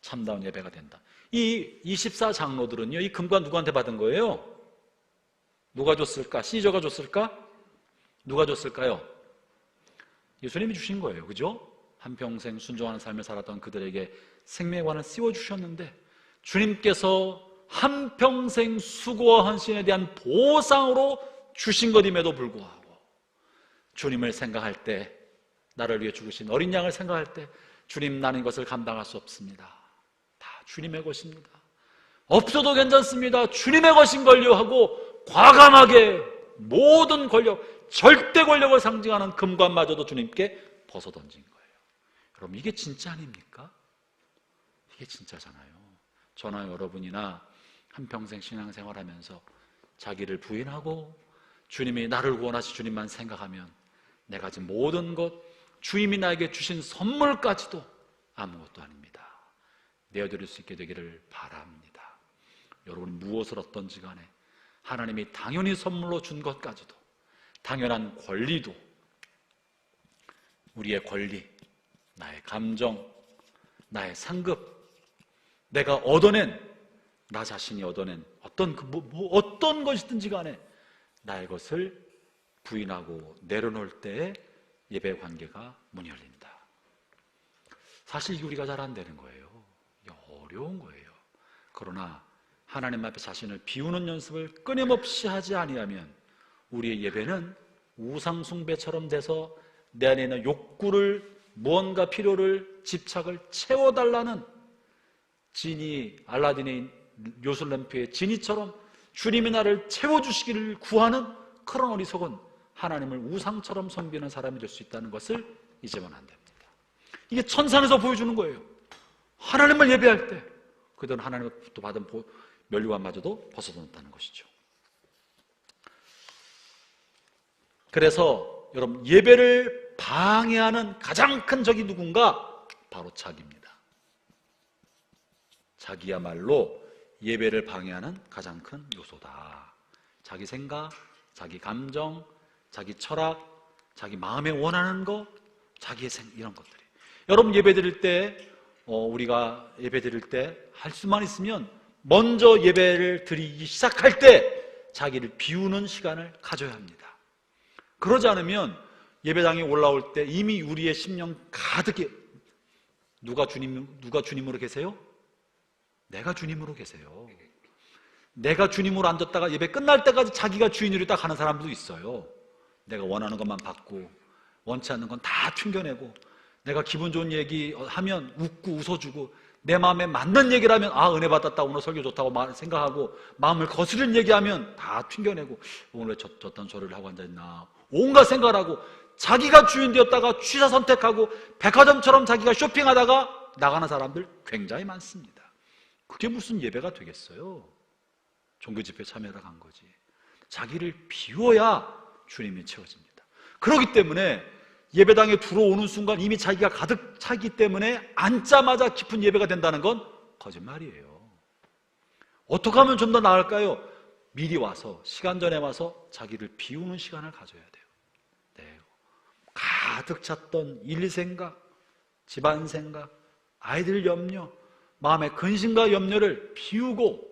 참다운 예배가 된다. 이 24장로들은요, 이 금관 누구한테 받은 거예요? 누가 줬을까? 시저가 줬을까? 누가 줬을까요? 예수님이 주신 거예요. 그죠? 한평생 순종하는 삶을 살았던 그들에게 생명관을 씌워주셨는데 주님께서 한평생 수고와 헌신에 대한 보상으로 주신 것임에도 불구하고 주님을 생각할 때, 나를 위해 죽으신 어린 양을 생각할 때 주님, 나는 이것을 감당할 수 없습니다. 다 주님의 것입니다. 없어도 괜찮습니다. 주님의 것인걸요 하고 과감하게 모든 권력, 절대 권력을 상징하는 금관마저도 주님께 벗어던진 거예요. 여러분, 이게 진짜 아닙니까? 이게 진짜잖아요. 저나 여러분이나 한평생 신앙생활하면서 자기를 부인하고 주님이 나를 구원하시 주님만 생각하면 내가 가진 모든 것, 주님이 나에게 주신 선물까지도 아무것도 아닙니다. 내어드릴 수 있게 되기를 바랍니다. 여러분, 무엇을 얻던지 간에 하나님이 당연히 선물로 준 것까지도, 당연한 권리도, 우리의 권리, 나의 감정, 나의 상급, 내가 얻어낸, 나 자신이 얻어낸 어떤 것이든지 간에 나의 것을 부인하고 내려놓을 때에 예배 관계가 문이 열린다. 사실 이게 우리가 잘 안 되는 거예요. 이게 어려운 거예요. 그러나 하나님 앞에 자신을 비우는 연습을 끊임없이 하지 아니하면 우리의 예배는 우상숭배처럼 돼서 내 안에 있는 욕구를, 무언가 필요를, 집착을 채워달라는 지니, 알라딘의 요술램프의 지니처럼 주님이 나를 채워주시기를 구하는 그런 어리석은 하나님을 우상처럼 섬기는 사람이 될 수 있다는 것을 잊으면 안 됩니다. 이게 천상에서 보여주는 거예요. 하나님을 예배할 때 그들은 하나님으로부터 받은 면류관마저도 벗어던졌다는 것이죠. 그래서 여러분, 예배를 방해하는 가장 큰 적이 누군가? 바로 자기입니다. 자기야말로 예배를 방해하는 가장 큰 요소다. 자기 생각, 자기 감정, 자기 철학, 자기 마음에 원하는 것, 자기의 이런 것들이. 여러분, 예배 드릴 때 우리가 예배 드릴 때 할 수만 있으면 먼저 예배를 드리기 시작할 때 자기를 비우는 시간을 가져야 합니다. 그러지 않으면 예배당에 올라올 때 이미 우리의 심령 가득히 누가 주님으로 계세요? 내가 주님으로 계세요. 내가 주님으로 앉았다가 예배 끝날 때까지 자기가 주인으로 딱 하는 사람도 있어요. 내가 원하는 것만 받고 원치 않는 건 다 튕겨내고, 내가 기분 좋은 얘기 하면 웃고 웃어주고, 내 마음에 맞는 얘기를 하면 은혜 받았다, 오늘 설교 좋다고 생각하고, 마음을 거스르는 얘기하면 다 튕겨내고, 오늘 왜 저딴 소리를 하고 앉아있나, 온갖 생각을 하고, 자기가 주인 되었다가 취사 선택하고 백화점처럼 자기가 쇼핑하다가 나가는 사람들 굉장히 많습니다. 그게 무슨 예배가 되겠어요? 종교 집회에 참여하러 간 거지. 자기를 비워야 주님이 채워집니다. 그렇기 때문에 예배당에 들어오는 순간 이미 자기가 가득 차기 때문에 앉자마자 깊은 예배가 된다는 건 거짓말이에요. 어떻게 하면 좀 더 나을까요? 미리 와서, 시간 전에 와서 자기를 비우는 시간을 가져야 돼요. 네. 가득 찼던 일 생각, 집안 생각, 아이들 염려, 마음의 근심과 염려를 비우고,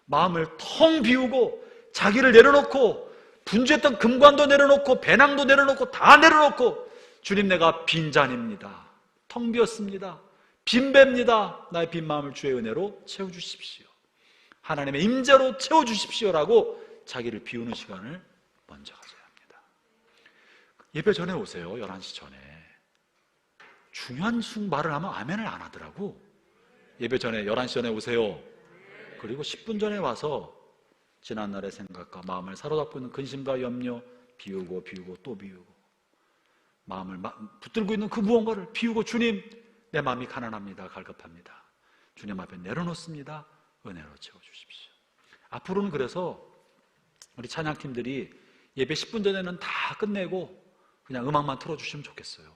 마음을 텅 비우고, 자기를 내려놓고, 분주했던 금관도 내려놓고, 배낭도 내려놓고, 다 내려놓고, 주님, 내가 빈잔입니다. 텅 비었습니다. 빈배입니다. 나의 빈 마음을 주의 은혜로 채워주십시오. 하나님의 임재로 채워주십시오라고 자기를 비우는 시간을 먼저 가져야 합니다. 예배 전에 오세요. 11시 전에. 중요한 말을 하면 아멘을 안 하더라고. 예배 전에 11시 전에 오세요. 그리고 10분 전에 와서 지난날의 생각과 마음을 사로잡고 있는 근심과 염려 비우고 또 비우고, 마음을 붙들고 있는 그 무언가를 비우고, 주님, 내 마음이 가난합니다. 갈급합니다. 주님 앞에 내려놓습니다. 은혜로 채워주십시오. 앞으로는 그래서 우리 찬양팀들이 예배 10분 전에는 다 끝내고 그냥 음악만 틀어주시면 좋겠어요.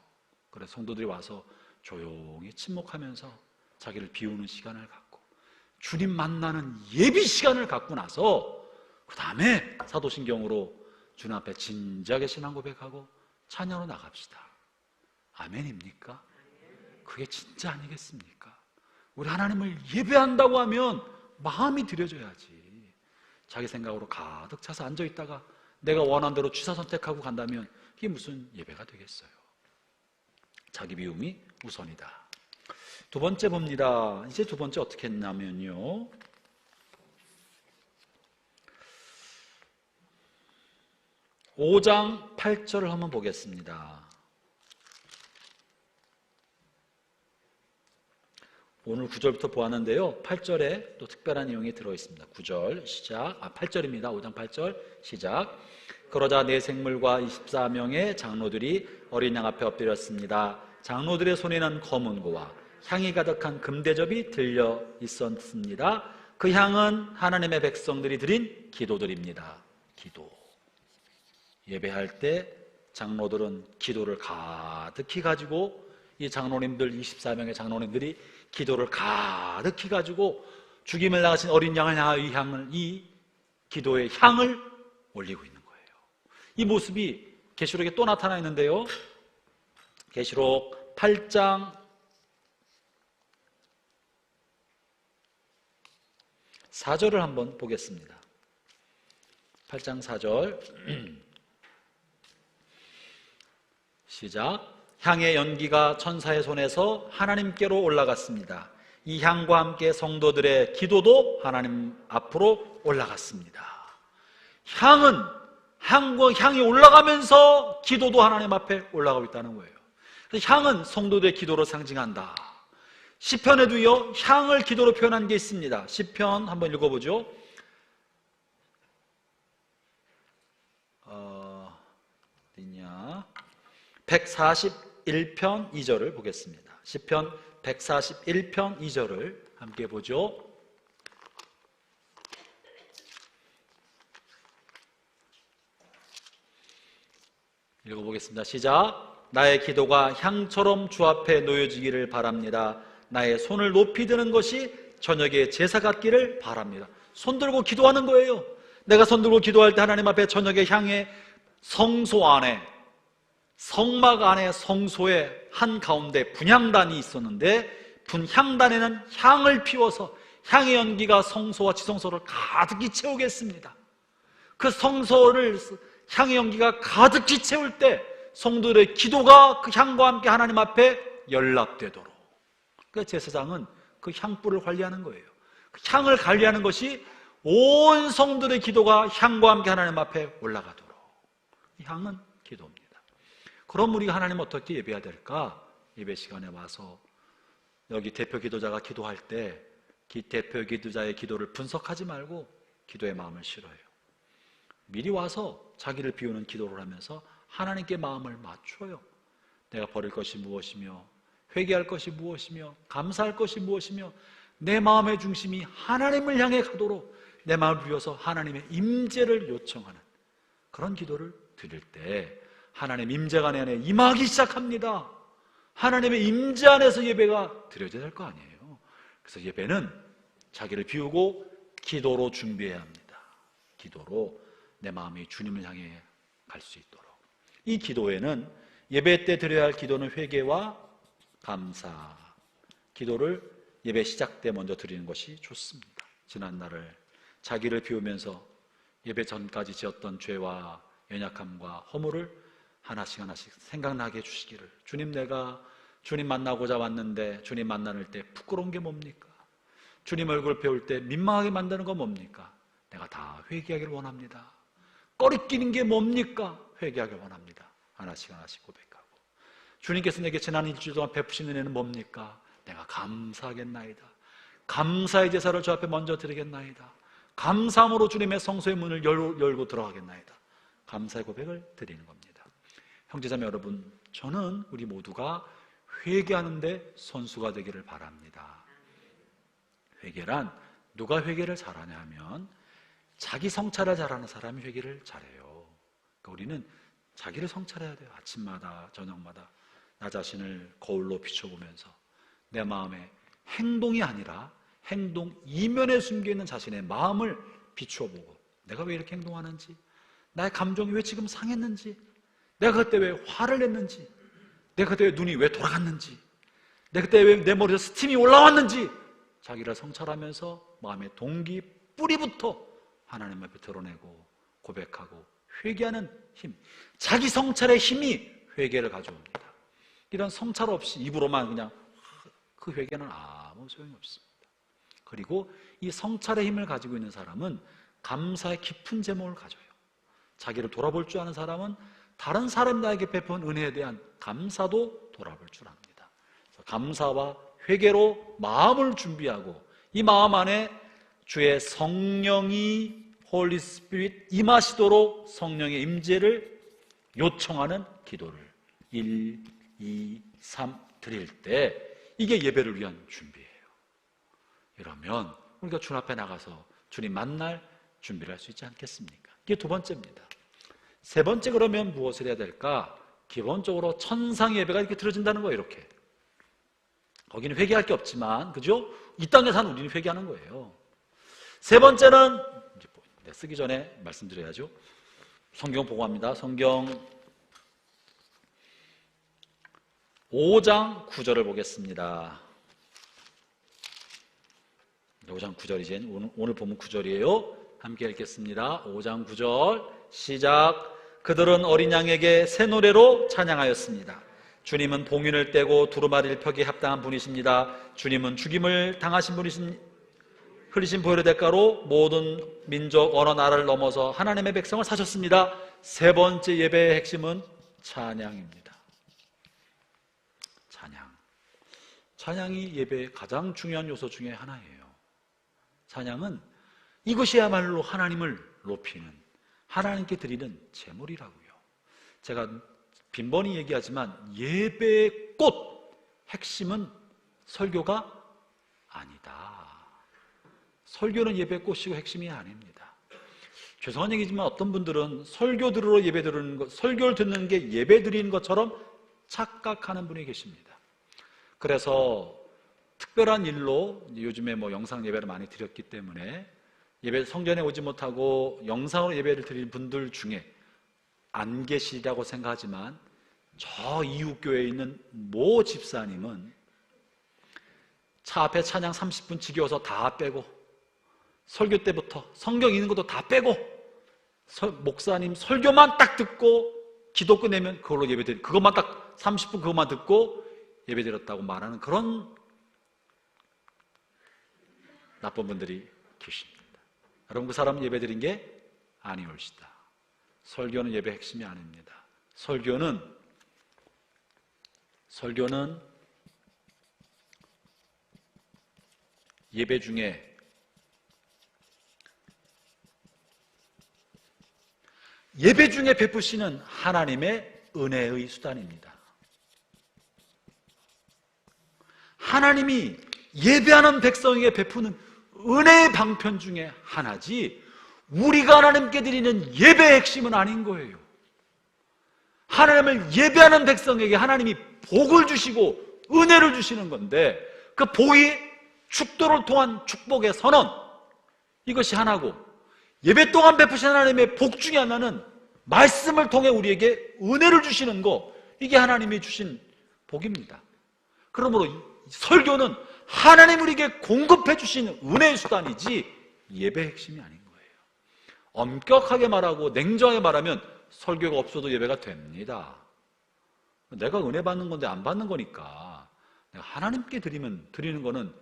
그래서 성도들이 와서 조용히 침묵하면서 자기를 비우는 시간을 갖고, 주님 만나는 예비 시간을 갖고 나서 그 다음에 사도신경으로 주님 앞에 진지하게 신앙 고백하고 찬양으로 나갑시다. 아멘입니까? 그게 진짜 아니겠습니까? 우리 하나님을 예배한다고 하면 마음이 들여져야지. 자기 생각으로 가득 차서 앉아있다가 내가 원하는 대로 취사 선택하고 간다면 이게 무슨 예배가 되겠어요? 자기 비움이 우선이다. 두 번째 봅니다. 이제 두 번째 어떻게 했냐면요, 5장 8절을 한번 보겠습니다. 오늘 9절부터 보았는데요, 8절에 또 특별한 내용이 들어있습니다. 9절 시작, 8절입니다. 5장 8절 시작. 그러자 네 생물과 24명의 장로들이 어린 양 앞에 엎드렸습니다. 장로들의 손에는 검은 고와 향이 가득한 금대접이 들려 있었습니다. 그 향은 하나님의 백성들이 드린 기도들입니다. 기도. 예배할 때 장로들은 기도를 가득히 가지고, 이 장로님들 24명의 장로님들이 기도를 가득히 가지고 죽임을 당하신 어린 양을 향하여 이 기도의 향을 올리고 있는 거예요. 이 모습이 계시록에 또 나타나 있는데요, 계시록 8장 4절을 한번 보겠습니다. 8장 4절 시작. 향의 연기가 천사의 손에서 하나님께로 올라갔습니다. 이 향과 함께 성도들의 기도도 하나님 앞으로 올라갔습니다. 향이 올라가면서 기도도 하나님 앞에 올라가고 있다는 거예요. 향은 성도들의 기도로 상징한다. 시편에도요, 향을 기도로 표현한 게 있습니다. 시편 한번 읽어보죠. 141편 2절을 보겠습니다. 시편 141편 2절을 함께 보죠. 읽어보겠습니다. 시작. 나의 기도가 향처럼 주 앞에 놓여지기를 바랍니다. 나의 손을 높이 드는 것이 저녁에 제사 같기를 바랍니다. 손 들고 기도하는 거예요. 내가 손 들고 기도할 때 하나님 앞에 저녁에 향해 성소 안에, 성막 안에 성소의 한가운데 분향단이 있었는데, 분향단에는 향을 피워서 향의 연기가 성소와 지성소를 가득히 채우겠습니다. 그 성소를 향의 연기가 가득히 채울 때 성도들의 기도가 그 향과 함께 하나님 앞에 연락되도록, 그 제사장은 그 향불을 관리하는 거예요. 그 향을 관리하는 것이 온 성도들의 기도가 향과 함께 하나님 앞에 올라가도록. 이 향은 기도입니다. 그럼 우리가 하나님 어떻게 예배해야 될까? 예배 시간에 와서 여기 대표 기도자가 기도할 때 대표 기도자의 기도를 분석하지 말고 기도의 마음을 실어요. 미리 와서 자기를 비우는 기도를 하면서 하나님께 마음을 맞춰요. 내가 버릴 것이 무엇이며, 회개할 것이 무엇이며, 감사할 것이 무엇이며, 내 마음의 중심이 하나님을 향해 가도록 내 마음을 비워서 하나님의 임재를 요청하는 그런 기도를 드릴 때 하나님 임재가 내 안에 임하기 시작합니다. 하나님의 임재 안에서 예배가 드려져야 될 거 아니에요. 그래서 예배는 자기를 비우고 기도로 준비해야 합니다. 기도로 내 마음이 주님을 향해 갈 수 있도록. 이 기도에는 예배 때 드려야 할 기도는 회개와 감사, 기도를 예배 시작 때 먼저 드리는 것이 좋습니다. 지난 날을 자기를 비우면서 예배 전까지 지었던 죄와 연약함과 허물을 하나씩 하나씩 생각나게 해주시기를. 주님, 내가 주님 만나고자 왔는데 주님 만나는 때 부끄러운 게 뭡니까? 주님 얼굴 배울 때 민망하게 만드는 건 뭡니까? 내가 다 회개하기를 원합니다. 꺼리끼는 게 뭡니까? 회개하기를 원합니다. 하나씩 하나씩 고백하고, 주님께서 내게 지난 일주일 동안 베푸신 은혜는 뭡니까? 내가 감사하겠나이다. 감사의 제사를 주 앞에 먼저 드리겠나이다. 감사함으로 주님의 성소의 문을 열고 들어가겠나이다. 감사의 고백을 드리는 겁니다. 형제자매 여러분, 저는 우리 모두가 회개하는데 선수가 되기를 바랍니다. 회개란, 누가 회개를 잘하냐 하면 자기 성찰을 잘하는 사람이 회개를 잘해요. 그러니까 우리는 자기를 성찰해야 돼요. 아침마다 저녁마다 나 자신을 거울로 비춰보면서 내 마음의 행동이 아니라 행동 이면에 숨겨있는 자신의 마음을 비추어보고, 내가 왜 이렇게 행동하는지, 나의 감정이 왜 지금 상했는지, 내가 그때 왜 화를 냈는지, 내가 그때 눈이 왜 돌아갔는지, 내가 그때 왜 내 머리에 스팀이 올라왔는지 자기를 성찰하면서 마음의 동기 뿌리부터 하나님 앞에 드러내고 고백하고 회개하는 힘, 자기 성찰의 힘이 회개를 가져옵니다. 이런 성찰 없이 입으로만 그냥 그 회개는 아무 소용이 없습니다. 그리고 이 성찰의 힘을 가지고 있는 사람은 감사의 깊은 제목을 가져요. 자기를 돌아볼 줄 아는 사람은 다른 사람들에게 베푼 은혜에 대한 감사도 돌아볼 줄 압니다. 그래서 감사와 회개로 마음을 준비하고, 이 마음 안에 주의 성령이 홀리 스피릿 임하시도록 성령의 임재를 요청하는 기도를 1, 2, 3 드릴 때, 이게 예배를 위한 준비예요. 이러면 우리가 주님 앞에 나가서 주님 만날 준비를 할 수 있지 않겠습니까? 이게 두 번째입니다. 세 번째, 그러면 무엇을 해야 될까? 기본적으로 천상 예배가 이렇게 드려진다는 거예요. 이렇게 거기는 회개할 게 없지만, 그죠? 이 땅에 사는 우리는 회개하는 거예요. 세 번째는 이제 쓰기 전에 말씀드려야죠. 성경 보고 합니다. 성경 5장 9절을 보겠습니다. 5장 9절이지, 오늘 보면 9절이에요. 함께 읽겠습니다. 5장 9절 시작. 그들은 어린 양에게 새 노래로 찬양하였습니다. 주님은 봉인을 떼고 두루마리를 펴기에 합당한 분이십니다. 주님은 죽임을 당하신 분이신, 흘리신 보혈의 대가로 모든 민족, 언어, 나라를 넘어서 하나님의 백성을 사셨습니다. 세 번째 예배의 핵심은 찬양입니다. 찬양이 예배의 가장 중요한 요소 중에 하나예요. 찬양은 이것이야말로 하나님을 높이는, 하나님께 드리는 제물이라고요. 제가 빈번히 얘기하지만 예배의 꽃, 핵심은 설교가 아니다. 설교는 예배의 꽃이고 핵심이 아닙니다. 죄송한 얘기지만 어떤 분들은 설교 들으러 예배 드리는 것, 설교를 듣는 게 예배 드리는 것처럼 착각하는 분이 계십니다. 그래서 특별한 일로 요즘에 영상 예배를 많이 드렸기 때문에 예배 성전에 오지 못하고 영상으로 예배를 드리는 분들 중에 안 계시다고 생각하지만, 저 이웃 교회에 있는 모 집사님은 차 앞에 찬양 30분 지겨워서 다 빼고, 설교 때부터 성경 읽는 것도 다 빼고, 목사님 설교만 딱 듣고 기도 끝내면 그걸로 예배드리, 그것만 딱 30분 그것만 듣고 예배드렸다고 말하는 그런 나쁜 분들이 계십니다. 여러분, 그 사람은 예배드린 게 아니올시다. 설교는 예배 핵심이 아닙니다. 설교는 예배 중에 베푸시는 하나님의 은혜의 수단입니다. 하나님이 예배하는 백성에게 베푸는 은혜의 방편 중에 하나지, 우리가 하나님께 드리는 예배의 핵심은 아닌 거예요. 하나님을 예배하는 백성에게 하나님이 복을 주시고 은혜를 주시는 건데, 그 복이 축도를 통한 축복의 선언, 이것이 하나고, 예배 동안 베푸신 하나님의 복 중에 하나는 말씀을 통해 우리에게 은혜를 주시는 거, 이게 하나님이 주신 복입니다. 그러므로 설교는 하나님 우리에게 공급해 주신 은혜의 수단이지 예배의 핵심이 아닌 거예요. 엄격하게 말하고 냉정하게 말하면 설교가 없어도 예배가 됩니다. 내가 은혜 받는 건데 안 받는 거니까 내가 하나님께 드리는 거는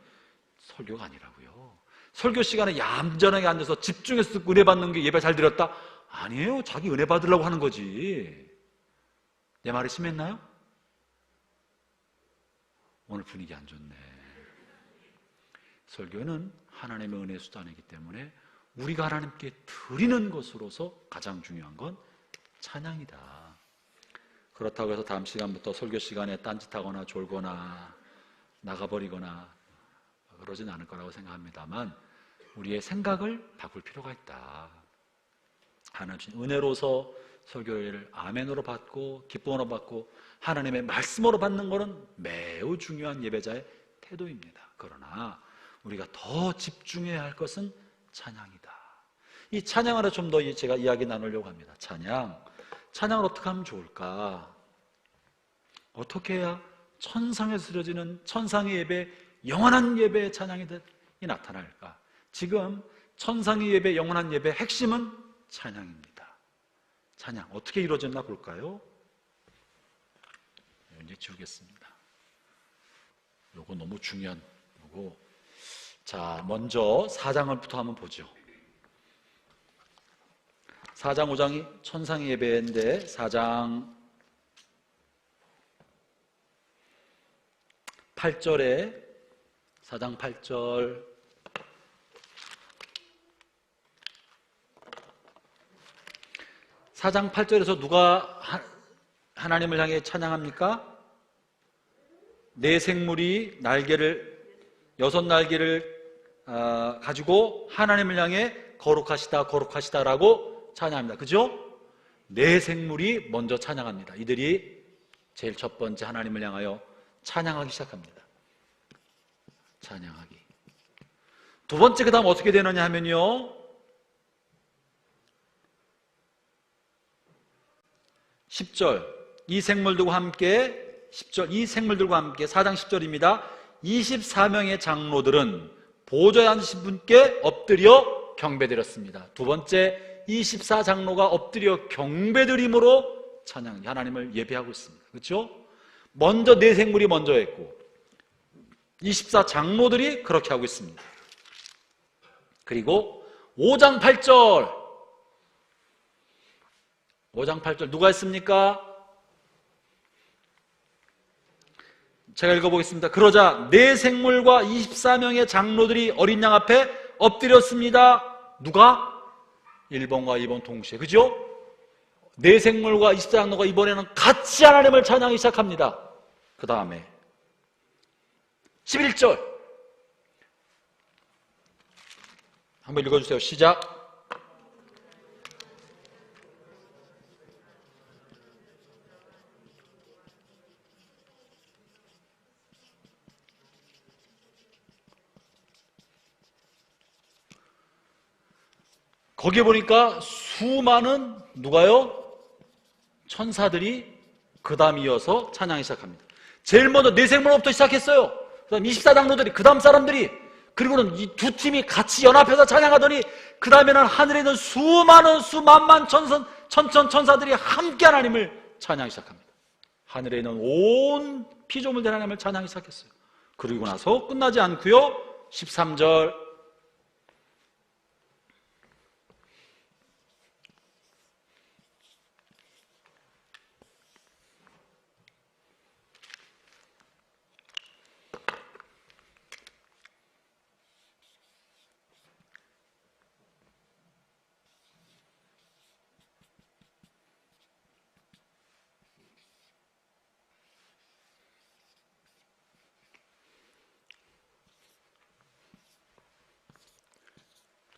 설교가 아니라고요. 설교 시간에 얌전하게 앉아서 집중해서 은혜 받는 게 예배 잘 드렸다? 아니에요. 자기 은혜 받으려고 하는 거지. 내 말이 심했나요? 오늘 분위기 안 좋네. 설교는 하나님의 은혜의 수단이기 때문에 우리가 하나님께 드리는 것으로서 가장 중요한 건 찬양이다. 그렇다고 해서 다음 시간부터 설교 시간에 딴짓하거나 졸거나 나가버리거나 그러진 않을 거라고 생각합니다만 우리의 생각을 바꿀 필요가 있다. 하나님 은혜로서 설교를 아멘으로 받고 기쁨으로 받고 하나님의 말씀으로 받는 것은 매우 중요한 예배자의 태도입니다. 그러나 우리가 더 집중해야 할 것은 찬양이다. 이 찬양을 좀 더 제가 이야기 나누려고 합니다. 찬양을 어떻게 하면 좋을까? 어떻게 해야 천상에서 드려지는 천상의 예배, 영원한 예배의 찬양이 나타날까? 지금 천상의 예배, 영원한 예배의 핵심은 찬양입니다. 찬양 어떻게 이루어졌나 볼까요? 이제 지우겠습니다. 요거 너무 중요한 거고. 자, 먼저 4장부터 한번 보죠. 4장 5장이 천상의 예배인데 4장 8절에 4장 8절 사장 8절에서 누가 하나님을 향해 찬양합니까? 네 생물이 여섯 날개를 가지고 하나님을 향해 거룩하시다 거룩하시다라고 찬양합니다. 그죠? 네 생물이 먼저 찬양합니다. 이들이 제일 첫 번째 하나님을 향하여 찬양하기 시작합니다. 찬양하기. 두 번째 그 다음 어떻게 되느냐 하면요, 10절 이 생물들과 함께 10절 이 생물들과 함께 4장 10절입니다. 24명의 장로들은 보좌에 앉으신 분께 엎드려 경배드렸습니다. 두 번째 24장로가 엎드려 경배드림으로 찬양, 하나님을 예배하고 있습니다. 그렇죠? 먼저 네 생물이 먼저 했고 24장로들이 그렇게 하고 있습니다. 그리고 5장 8절 누가 했습니까? 제가 읽어보겠습니다. 그러자 네 생물과 24명의 장로들이 어린 양 앞에 엎드렸습니다. 누가? 1번과 2번 동시에. 그죠? 네 생물과 24장로가 이번에는 같이 하나님을 찬양하기 시작합니다. 그 다음에 11절 한번 읽어주세요. 시작. 거기에 보니까 수많은 누가요? 천사들이 그 다음 이어서 찬양하기 시작합니다. 제일 먼저 네 생물부터 시작했어요. 그 다음 24장로들이, 그 다음 사람들이, 그리고는 이 두 팀이 같이 연합해서 찬양하더니 그 다음에는 하늘에 있는 수만만 천사들이 함께 하나님을 찬양하기 시작합니다. 하늘에 있는 온 피조물들 하나님을 찬양하기 시작했어요. 그리고 나서 끝나지 않고요, 13절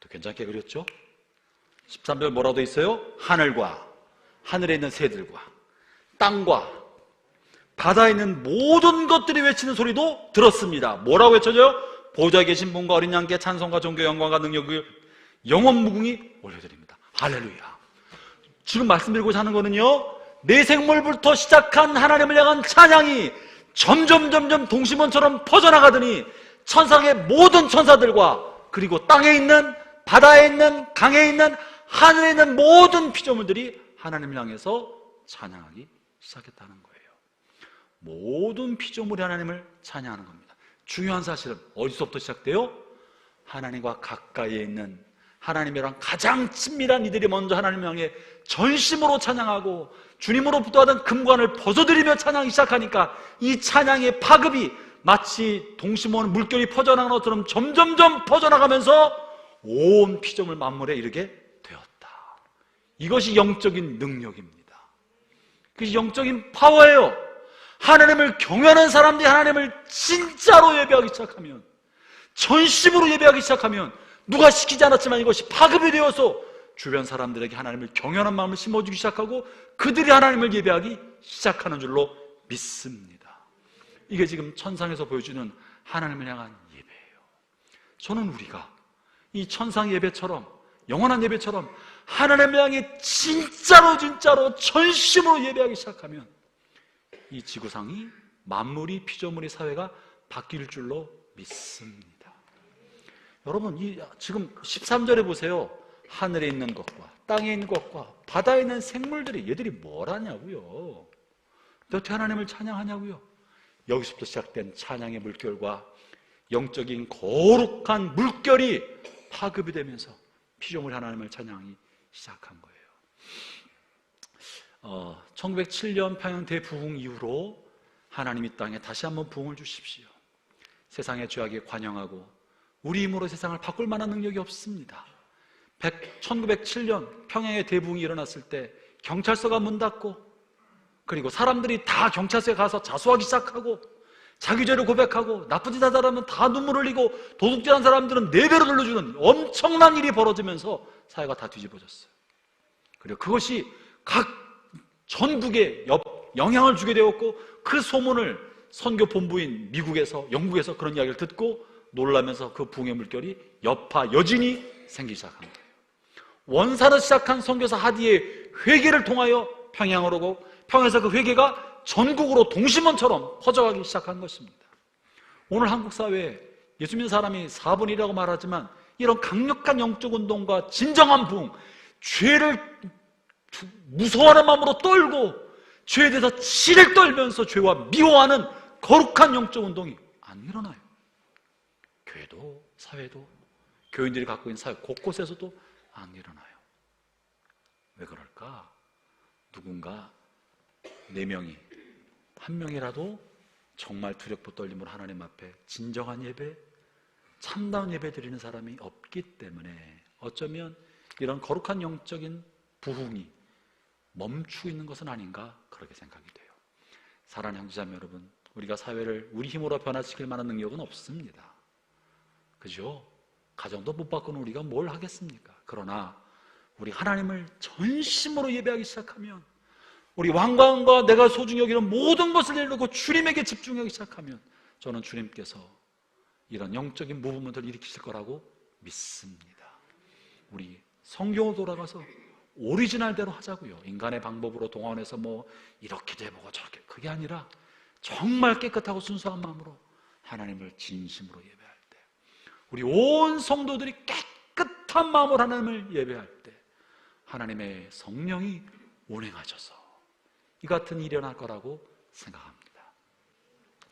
괜찮게 그렸죠? 13절 뭐라고 돼 있어요? 하늘과 하늘에 있는 새들과 땅과 바다에 있는 모든 것들이 외치는 소리도 들었습니다. 뭐라고 외쳐져요? 보좌에 계신 분과 어린 양께 찬송과 존귀 영광과 능력을 영원 무궁히 올려드립니다. 할렐루야. 지금 말씀드리고자 하는 거는요, 내 생물부터 시작한 하나님을 향한 찬양이 점점 동심원처럼 퍼져나가더니 천상의 모든 천사들과 그리고 땅에 있는, 바다에 있는, 강에 있는, 하늘에 있는 모든 피조물들이 하나님을 향해서 찬양하기 시작했다는 거예요. 모든 피조물이 하나님을 찬양하는 겁니다. 중요한 사실은 어디서부터 시작돼요? 하나님과 가까이에 있는, 하나님이랑 가장 친밀한 이들이 먼저 하나님을 향해 전심으로 찬양하고 주님으로부터 받은 금관을 벗어들이며 찬양하기 시작하니까 이 찬양의 파급이 마치 동심원 물결이 퍼져나가는 것처럼 점점점 퍼져나가면서 온 피조물 만물에 이르게 되었다. 이것이 영적인 능력입니다. 그것이 영적인 파워예요. 하나님을 경외하는 사람들이 하나님을 진짜로 예배하기 시작하면, 전심으로 예배하기 시작하면, 누가 시키지 않았지만 이것이 파급이 되어서 주변 사람들에게 하나님을 경외하는 마음을 심어주기 시작하고 그들이 하나님을 예배하기 시작하는 줄로 믿습니다. 이게 지금 천상에서 보여주는 하나님을 향한 예배예요. 저는 우리가 이 천상 예배처럼, 영원한 예배처럼 하나님을 향해 진짜로 전심으로 예배하기 시작하면 이 지구상이, 만물이, 피조물의 사회가 바뀔 줄로 믿습니다. 여러분, 지금 13절에 보세요. 하늘에 있는 것과 땅에 있는 것과 바다에 있는 생물들이, 얘들이 뭘 하냐고요? 어떻게 하나님을 찬양하냐고요? 여기서부터 시작된 찬양의 물결과 영적인 거룩한 물결이 파급이 되면서 피조물 하나님을 찬양하기 시작한 거예요. 1907년 평양 대부흥 이후로 하나님이 땅에 다시 한번 부흥을 주십시오. 세상의 죄악에 관영하고 우리 힘으로 세상을 바꿀 만한 능력이 없습니다. 1907년 평양의 대부흥이 일어났을 때 경찰서가 문 닫고, 그리고 사람들이 다 경찰서에 가서 자수하기 시작하고 자기 죄를 고백하고 나쁜 짓 한 사람은 다 눈물 흘리고 도둑질한 사람들은 4배로 돌려주는 엄청난 일이 벌어지면서 사회가 다 뒤집어졌어요. 그리고 그것이 각 전국에 영향을 주게 되었고, 그 소문을 선교 본부인 미국에서, 영국에서 그런 이야기를 듣고 놀라면서 그 부흥의 물결이 여파 여진이 생기기 시작한 거예요. 원산을 시작한 선교사 하디의 회개를 통하여 평양으로 오고, 평양에서 그 회개가 전국으로 동심원처럼 퍼져가기 시작한 것입니다. 오늘 한국 사회에 예수 믿는 사람이 4분의 1이라고 말하지만 이런 강력한 영적 운동과 진정한 부흥, 죄를 무서워하는 마음으로 떨고 죄에 대해서 치를 떨면서 죄와 미워하는 거룩한 영적 운동이 안 일어나요. 교회도, 사회도, 교인들이 갖고 있는 사회 곳곳에서도 안 일어나요. 왜 그럴까? 누군가 4명이, 1명이라도 정말 두렵고 떨림으로 하나님 앞에 진정한 예배, 참다운 예배 드리는 사람이 없기 때문에 어쩌면 이런 거룩한 영적인 부흥이 멈추고 있는 것은 아닌가, 그렇게 생각이 돼요. 사랑하는 형제자매 여러분, 우리가 사회를 우리 힘으로 변화시킬 만한 능력은 없습니다. 그죠? 가정도 못 바꾸는 우리가 뭘 하겠습니까? 그러나 우리 하나님을 전심으로 예배하기 시작하면, 우리 왕관과 내가 소중히 여기는 모든 것을 내려놓고 주님에게 집중하기 시작하면, 저는 주님께서 이런 영적인 무브먼트를 일으키실 거라고 믿습니다. 우리 성경으로 돌아가서 오리지널대로 하자고요. 인간의 방법으로 동원해서 뭐 이렇게도 해보고 저렇게, 그게 아니라 정말 깨끗하고 순수한 마음으로 하나님을 진심으로 예배할 때, 우리 온 성도들이 깨끗한 마음으로 하나님을 예배할 때 하나님의 성령이 운행하셔서 이 같은 일이 일어날 거라고 생각합니다.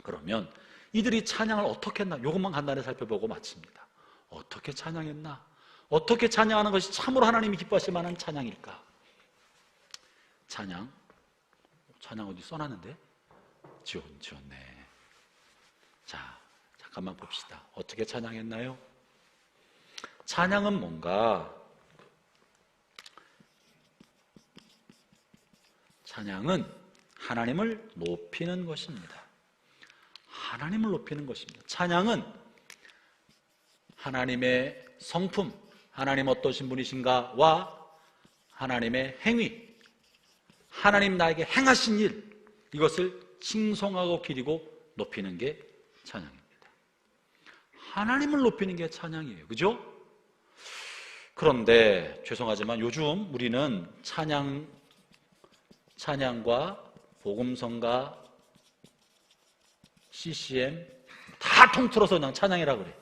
그러면 이들이 찬양을 어떻게 했나, 이것만 간단히 살펴보고 마칩니다. 어떻게 찬양했나? 어떻게 찬양하는 것이 참으로 하나님이 기뻐하실 만한 찬양일까? 찬양 어디 써놨는데? 지웠네. 자, 잠깐만 봅시다. 어떻게 찬양했나요? 찬양은 뭔가? 찬양은 하나님을 높이는 것입니다. 하나님을 높이는 것입니다. 찬양은 하나님의 성품, 하나님 어떠신 분이신가와 하나님의 행위, 하나님 나에게 행하신 일, 이것을 칭송하고 기리고 높이는 게 찬양입니다. 하나님을 높이는 게 찬양이에요. 그죠? 그런데 죄송하지만 요즘 우리는 찬양과 복음성가, CCM 다 통틀어서 그냥 찬양이라고 그래.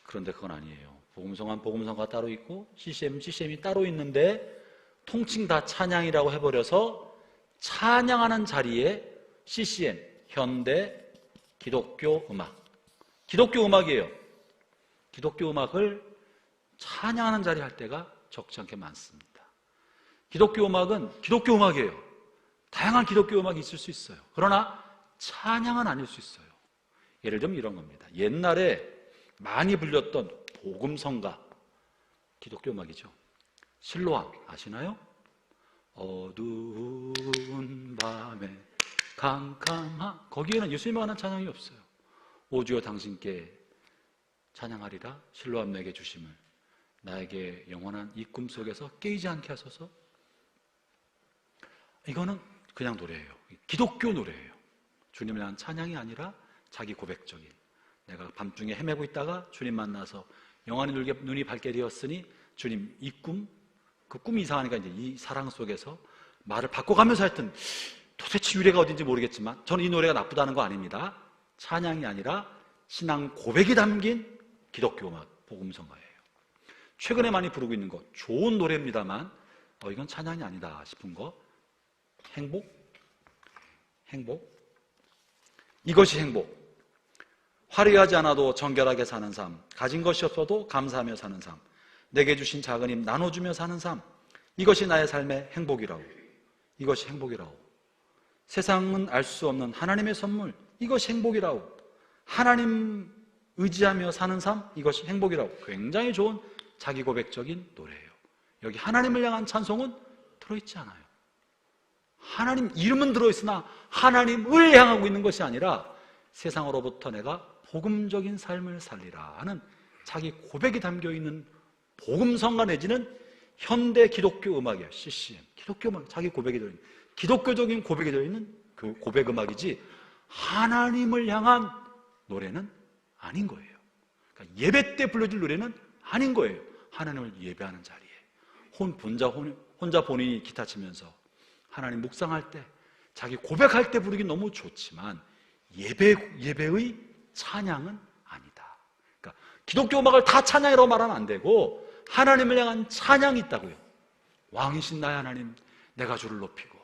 그런데 그건 아니에요. 복음성가 따로 있고 CCM이 따로 있는데 통칭 다 찬양이라고 해버려서 찬양하는 자리에 CCM, 현대 기독교 음악, 기독교 음악이에요. 기독교 음악을 찬양하는 자리 할 때가 적지 않게 많습니다. 기독교 음악은 기독교 음악이에요. 다양한 기독교 음악이 있을 수 있어요. 그러나 찬양은 아닐 수 있어요. 예를 들면 이런 겁니다. 옛날에 많이 불렸던 복음성가, 기독교 음악이죠. 실로암 아시나요? 어두운 밤에 캄캄한, 거기에는 예수님에 관한 찬양이 없어요. 오주여 당신께 찬양하리라, 실로암 내게 주심을, 나에게 영원한 이 꿈속에서 깨이지 않게 하소서. 이거는 그냥 노래예요. 기독교 노래예요. 주님을 향한 찬양이 아니라 자기 고백적인, 내가 밤중에 헤매고 있다가 주님 만나서 영원히 눈이 밝게 되었으니 주님 이 꿈, 그 꿈이 이상하니까 이제 이 사랑 속에서 말을 바꿔가면서 하여튼 도대체 유래가 어딘지 모르겠지만 저는 이 노래가 나쁘다는 거 아닙니다. 찬양이 아니라 신앙 고백이 담긴 기독교 음악, 복음성가예요. 최근에 많이 부르고 있는 거 좋은 노래입니다만 이건 찬양이 아니다 싶은 거, 행복? 이것이 행복. 화려하지 않아도 정결하게 사는 삶, 가진 것이 없어도 감사하며 사는 삶, 내게 주신 작은 힘 나눠주며 사는 삶, 이것이 나의 삶의 행복이라고. 이것이 행복이라고. 세상은 알 수 없는 하나님의 선물, 이것이 행복이라고. 하나님 의지하며 사는 삶, 이것이 행복이라고. 굉장히 좋은 자기 고백적인 노래예요. 여기 하나님을 향한 찬송은 들어있지 않아요. 하나님 이름은 들어있으나 하나님을 향하고 있는 것이 아니라 세상으로부터 내가 복음적인 삶을 살리라 하는 자기 고백이 담겨있는 복음성가 내지는 현대 기독교 음악이에요. CCM, 기독교 음악, 자기 고백이 들어있는, 기독교적인 고백이 들어있는 그 고백 음악이지 하나님을 향한 노래는 아닌 거예요. 그러니까 예배 때 불러줄 노래는 아닌 거예요. 하나님을 예배하는 자리에 혼자 본인이 기타 치면서 하나님 묵상할 때, 자기 고백할 때 부르기 너무 좋지만 예배의 찬양은 아니다. 그러니까 기독교 음악을 다 찬양이라고 말하면 안 되고 하나님을 향한 찬양이 있다고요. 왕이신 나의 하나님, 내가 주를 높이고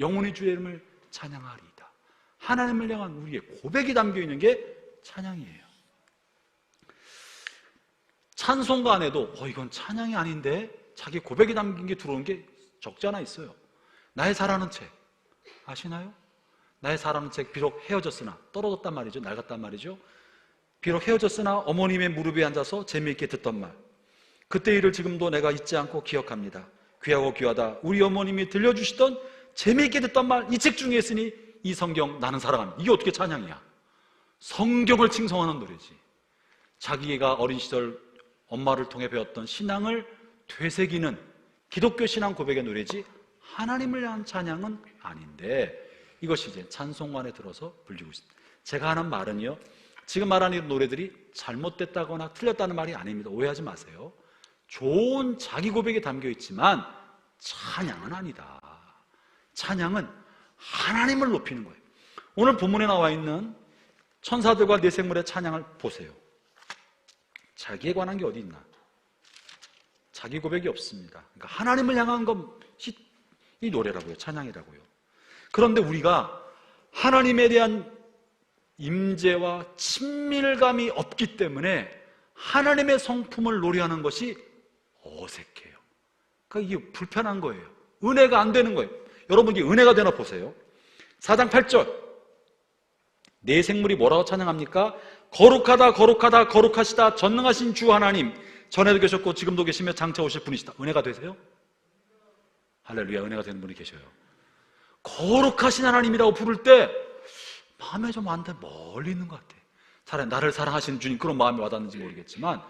영원히 주의 이름을 찬양하리이다. 하나님을 향한 우리의 고백이 담겨있는 게 찬양이에요. 찬송가 안에도 이건 찬양이 아닌데 자기 고백이 담긴 게 들어온 게 적지 않아 있어요. 나의 사랑하는 책 아시나요? 나의 사랑하는 책, 비록 헤어졌으나, 떨어졌단 말이죠. 낡았단 말이죠. 비록 헤어졌으나 어머님의 무릎에 앉아서 재미있게 듣던 말, 그때 일을 지금도 내가 잊지 않고 기억합니다. 귀하고 귀하다 우리 어머님이 들려주시던 재미있게 듣던 말, 이 책 중에 있으니 이 성경 나는 사랑합니다. 이게 어떻게 찬양이야? 성경을 칭송하는 노래지. 자기가 어린 시절 엄마를 통해 배웠던 신앙을 되새기는 기독교 신앙 고백의 노래지 하나님을 향한 찬양은 아닌데 이것이 이제 찬송관에 들어서 불리고 있습니다. 제가 하는 말은요, 지금 말하는 이 노래들이 잘못됐다거나 틀렸다는 말이 아닙니다. 오해하지 마세요. 좋은 자기 고백이 담겨 있지만 찬양은 아니다. 찬양은 하나님을 높이는 거예요. 오늘 본문에 나와 있는 천사들과 네 생물의 찬양을 보세요. 자기에 관한 게 어디 있나? 자기 고백이 없습니다. 그러니까 하나님을 향한 것이 이 노래라고요. 찬양이라고요. 그런데 우리가 하나님에 대한 임재와 친밀감이 없기 때문에 하나님의 성품을 노래하는 것이 어색해요. 그러니까 이게 불편한 거예요. 은혜가 안 되는 거예요. 여러분, 이게 은혜가 되나 보세요. 4장 8절 네 생물이 뭐라고 찬양합니까? 거룩하다 거룩하다 거룩하시다 전능하신 주 하나님, 전에도 계셨고 지금도 계시며 장차 오실 분이시다. 은혜가 되세요? 할렐루야. 은혜가 되는 분이 계셔요. 거룩하신 하나님이라고 부를 때 마음에 좀 안 돼, 멀리 있는 것 같아. 차라리 나를 사랑하시는 주님, 그런 마음이 와닿는지 모르겠지만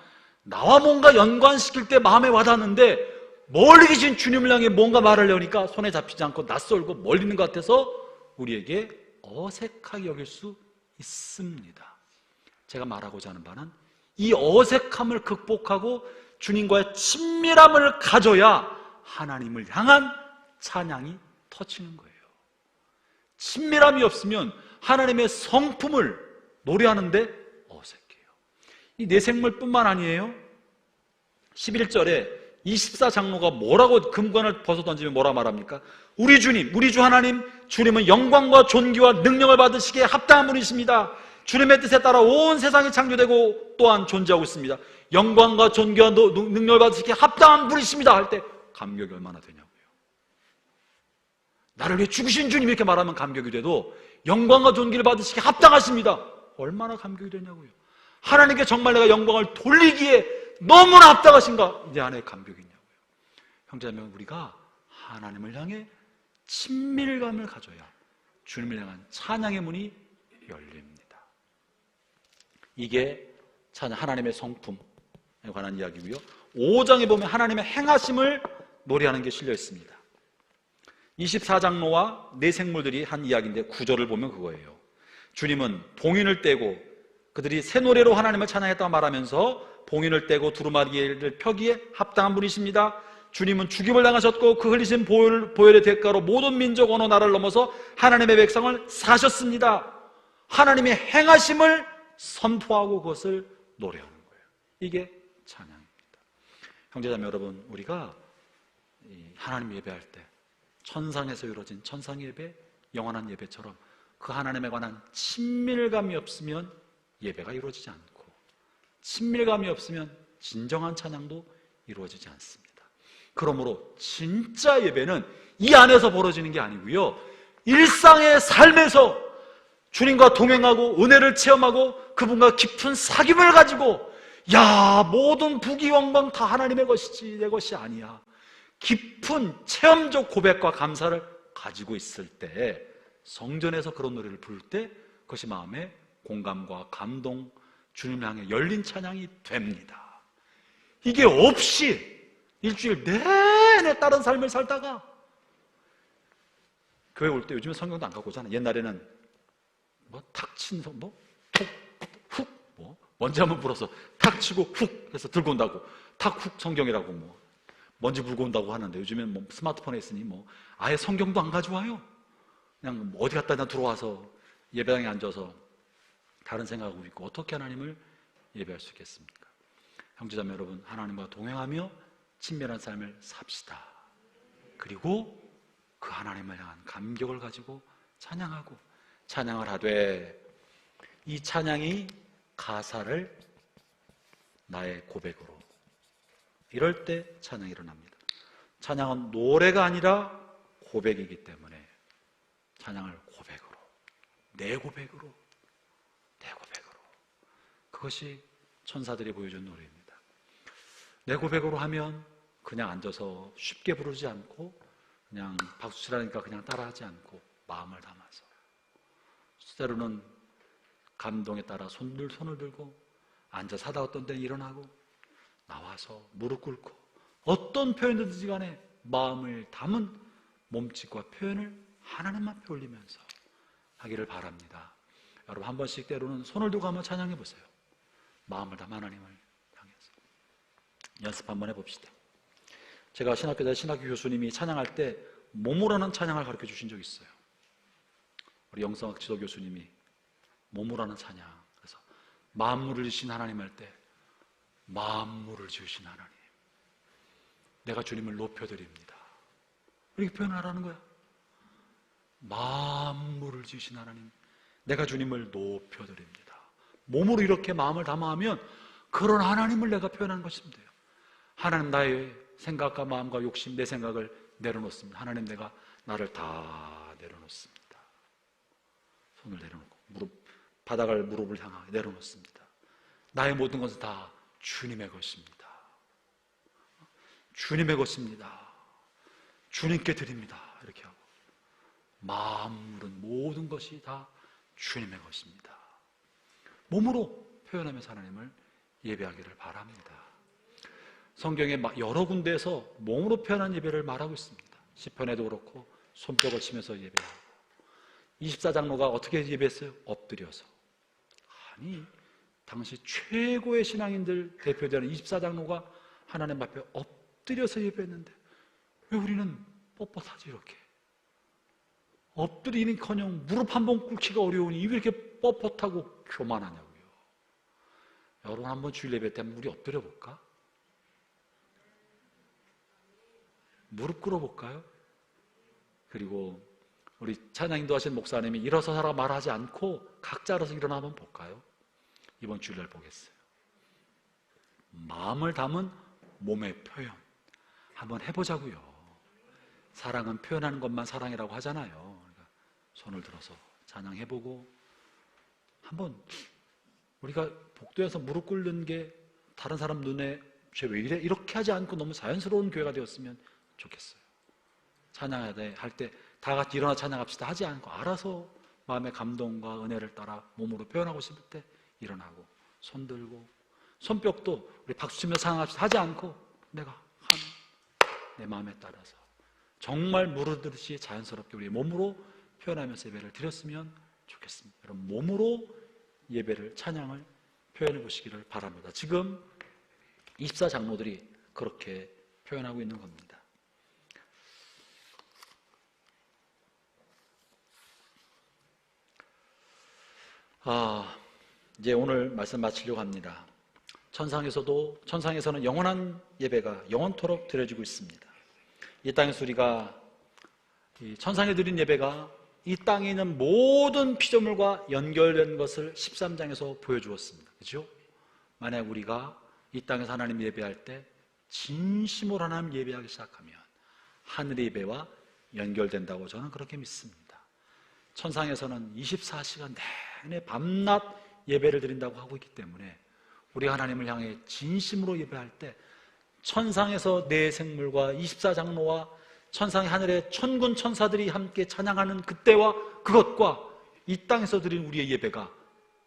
나와 뭔가 연관시킬 때 마음에 와닿는데 멀리 계신 주님을 향해 뭔가 말을 하려니까 손에 잡히지 않고 낯설고 멀리 있는 것 같아서 우리에게 어색하게 여길 수 있습니다. 제가 말하고자 하는 바는 이 어색함을 극복하고 주님과의 친밀함을 가져야 하나님을 향한 찬양이 터지는 거예요. 친밀함이 없으면 하나님의 성품을 노래하는데 어색해요. 이 내생물뿐만 아니에요. 11절에 24장로가 뭐라고 금관을 벗어 던지면 뭐라 말합니까? 우리 주님, 우리 주 하나님, 주님은 영광과 존귀와 능력을 받으시기에 합당한 분이십니다. 주님의 뜻에 따라 온 세상이 창조되고 또한 존재하고 있습니다. 영광과 존귀와 능력을 받으시기에 합당한 분이십니다 할 때 감격이 얼마나 되냐고요. 나를 위해 죽으신 주님 이렇게 말하면 감격이 돼도 영광과 존귀를 받으시기에 합당하십니다. 얼마나 감격이 되냐고요. 하나님께 정말 내가 영광을 돌리기에 너무나 합당하신가? 내 안에 감격이 있냐고요. 형제자매, 우리가 하나님을 향해 친밀감을 가져야 주님을 향한 찬양의 문이 열립니다. 이게 찬양, 하나님의 성품에 관한 이야기고요. 5장에 보면 하나님의 행하심을 노래하는 게 실려 있습니다. 24장로와 네 생물들이 한 이야기인데 9절을 보면 그거예요. 주님은 봉인을 떼고 그들이 새 노래로 하나님을 찬양했다고 말하면서 봉인을 떼고 두루마리를 펴기에 합당한 분이십니다. 주님은 죽임을 당하셨고 그 흘리신 보혈의 대가로 모든 민족, 언어, 나라를 넘어서 하나님의 백성을 사셨습니다. 하나님의 행하심을 선포하고 그것을 노래하는 거예요. 이게 찬양입니다. 형제자매 여러분, 우리가 하나님 예배할 때 천상에서 이루어진 천상 예배, 영원한 예배처럼 그 하나님에 관한 친밀감이 없으면 예배가 이루어지지 않고, 친밀감이 없으면 진정한 찬양도 이루어지지 않습니다. 그러므로 진짜 예배는 이 안에서 벌어지는 게 아니고요, 일상의 삶에서 주님과 동행하고 은혜를 체험하고 그분과 깊은 사귐을 가지고, 야, 모든 부귀영광 다 하나님의 것이지 내 것이 아니야, 깊은 체험적 고백과 감사를 가지고 있을 때, 성전에서 그런 노래를 부를 때 그것이 마음에 공감과 감동, 주님을 향해 열린 찬양이 됩니다. 이게 없이 일주일 내내 다른 삶을 살다가 교회 올 때, 요즘에 성경도 안 갖고 오잖아. 옛날에는 뭐 탁 친서 뭐 툭 훅 뭐 먼지 한번 불어서 탁 치고 훅 해서 들고 온다고, 탁 훅 성경이라고 뭐 먼지 불고 온다고 하는데, 요즘엔 뭐 스마트폰에 있으니 뭐 아예 성경도 안 가져와요. 그냥 뭐 어디 갔다 그냥 들어와서 예배당에 앉아서 다른 생각하고 있고, 어떻게 하나님을 예배할 수 있겠습니까? 형제자매 여러분, 하나님과 동행하며 친밀한 삶을 삽시다. 그리고 그 하나님을 향한 감격을 가지고 찬양하고, 찬양을 하되 이 찬양이 가사를 나의 고백으로, 이럴 때 찬양이 일어납니다. 찬양은 노래가 아니라 고백이기 때문에 찬양을 고백으로, 내 고백으로, 내 고백으로, 그것이 천사들이 보여준 노래입니다. 내 고백으로 하면 그냥 앉아서 쉽게 부르지 않고, 그냥 박수치라니까 그냥 따라하지 않고 마음을 담아서, 때로는 감동에 따라 손을 들고 앉아서 하다 어떤 때는 일어나고 나와서 무릎 꿇고 어떤 표현이든지 간에 마음을 담은 몸짓과 표현을 하나님 앞에 올리면서 하기를 바랍니다. 여러분, 한 번씩 때로는 손을 들고 한번 찬양해 보세요. 마음을 담아 하나님을 향해서 연습 한번 해봅시다. 제가 신학교 때 신학교 교수님이 찬양할 때 몸으로 하는 찬양을 가르쳐 주신 적이 있어요. 우리 영성학 지도 교수님이 몸으로 하는 찬양, 그래서 만물을 지으신 하나님 할 때, 만물을 지으신 하나님, 내가 주님을 높여드립니다, 이렇게 표현하라는 거야. 만물을 지으신 하나님, 내가 주님을 높여드립니다. 몸으로 이렇게 마음을 담아하면 그런 하나님을 내가 표현하는 것입니다. 하나님, 나의 생각과 마음과 욕심, 내 생각을 내려놓습니다. 하나님, 내가 나를 다 내려놓습니다. 손을 내려놓고 무릎을 향하게 내려놓습니다. 나의 모든 것은 다 주님의 것입니다. 주님의 것입니다. 주님께 드립니다. 이렇게 하고, 만물은, 모든 것이 다 주님의 것입니다. 몸으로 표현하면서 하나님을 예배하기를 바랍니다. 성경에 여러 군데에서 몸으로 표현한 예배를 말하고 있습니다. 시편에도 그렇고 손뼉을 치면서 예배하고, 24장로가 어떻게 예배했어요? 엎드려서. 아니, 당시 최고의 신앙인들 대표되는 24장로가 하나님 앞에 엎드려서 예배했는데 왜 우리는 뻣뻣하지 이렇게? 엎드리는커녕 무릎 한 번 꿇기가 어려우니 왜 이렇게 뻣뻣하고 교만하냐고요. 여러분 한번 주일 예배 때 우리 엎드려 볼까? 무릎 꿇어 볼까요? 그리고 우리 찬양 인도하신 목사님이 일어서라 말하지 않고 각자 알아서 일어나 한번 볼까요? 이번 주일날 보겠어요. 마음을 담은 몸의 표현 한번 해보자고요. 사랑은 표현하는 것만 사랑이라고 하잖아요. 그러니까 손을 들어서 찬양해보고 한번 우리가 복도에서 무릎 꿇는 게 다른 사람 눈에 쟤 왜 이래? 이렇게 하지 않고 너무 자연스러운 교회가 되었으면 좋겠어야 할 때 다 같이 일어나 찬양합시다 하지 않고 알아서 마음의 감동과 은혜를 따라 몸으로 표현하고 싶을 때 일어나고 손 들고 손뼉도 우리 박수 치며 찬양합시다 하지 않고 내가 내 마음에 따라서 정말 무르듯이 자연스럽게 우리 몸으로 표현하면서 예배를 드렸으면 좋겠습니다. 여러분 몸으로 예배를 찬양을 표현해 보시기를 바랍니다. 지금 24장로들이 그렇게 표현하고 있는 겁니다. 이제 오늘 말씀 마치려고 합니다. 천상에서는 영원한 예배가 영원토록 드려지고 있습니다. 이 땅에서 우리가 천상에 드린 예배가 이 땅에 있는 모든 피조물과 연결된 것을 13장에서 보여주었습니다. 그렇죠? 만약 우리가 이 땅에서 하나님 예배할 때 진심으로 하나님 예배하기 시작하면 하늘의 예배와 연결된다고 저는 그렇게 믿습니다. 천상에서는 24시간 내내 밤낮 예배를 드린다고 하고 있기 때문에 우리 하나님을 향해 진심으로 예배할 때 천상에서 네 생물과 24장로와 천상의 하늘의 천군 천사들이 함께 찬양하는 그때와 그것과 이 땅에서 드린 우리의 예배가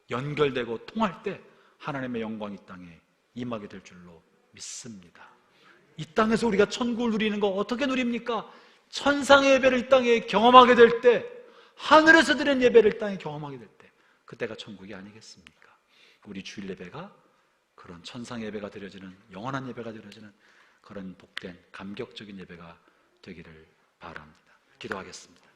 연결되고 통할 때 하나님의 영광이 이 땅에 임하게 될 줄로 믿습니다. 이 땅에서 우리가 천국을 누리는 거 어떻게 누립니까? 천상의 예배를 이 땅에 경험하게 될 때, 하늘에서 드린 예배를 이 땅에 경험하게 될 때, 그때가 천국이 아니겠습니까? 우리 주일 예배가 그런 천상 예배가 드려지는, 영원한 예배가 드려지는 그런 복된 감격적인 예배가 되기를 바랍니다. 기도하겠습니다.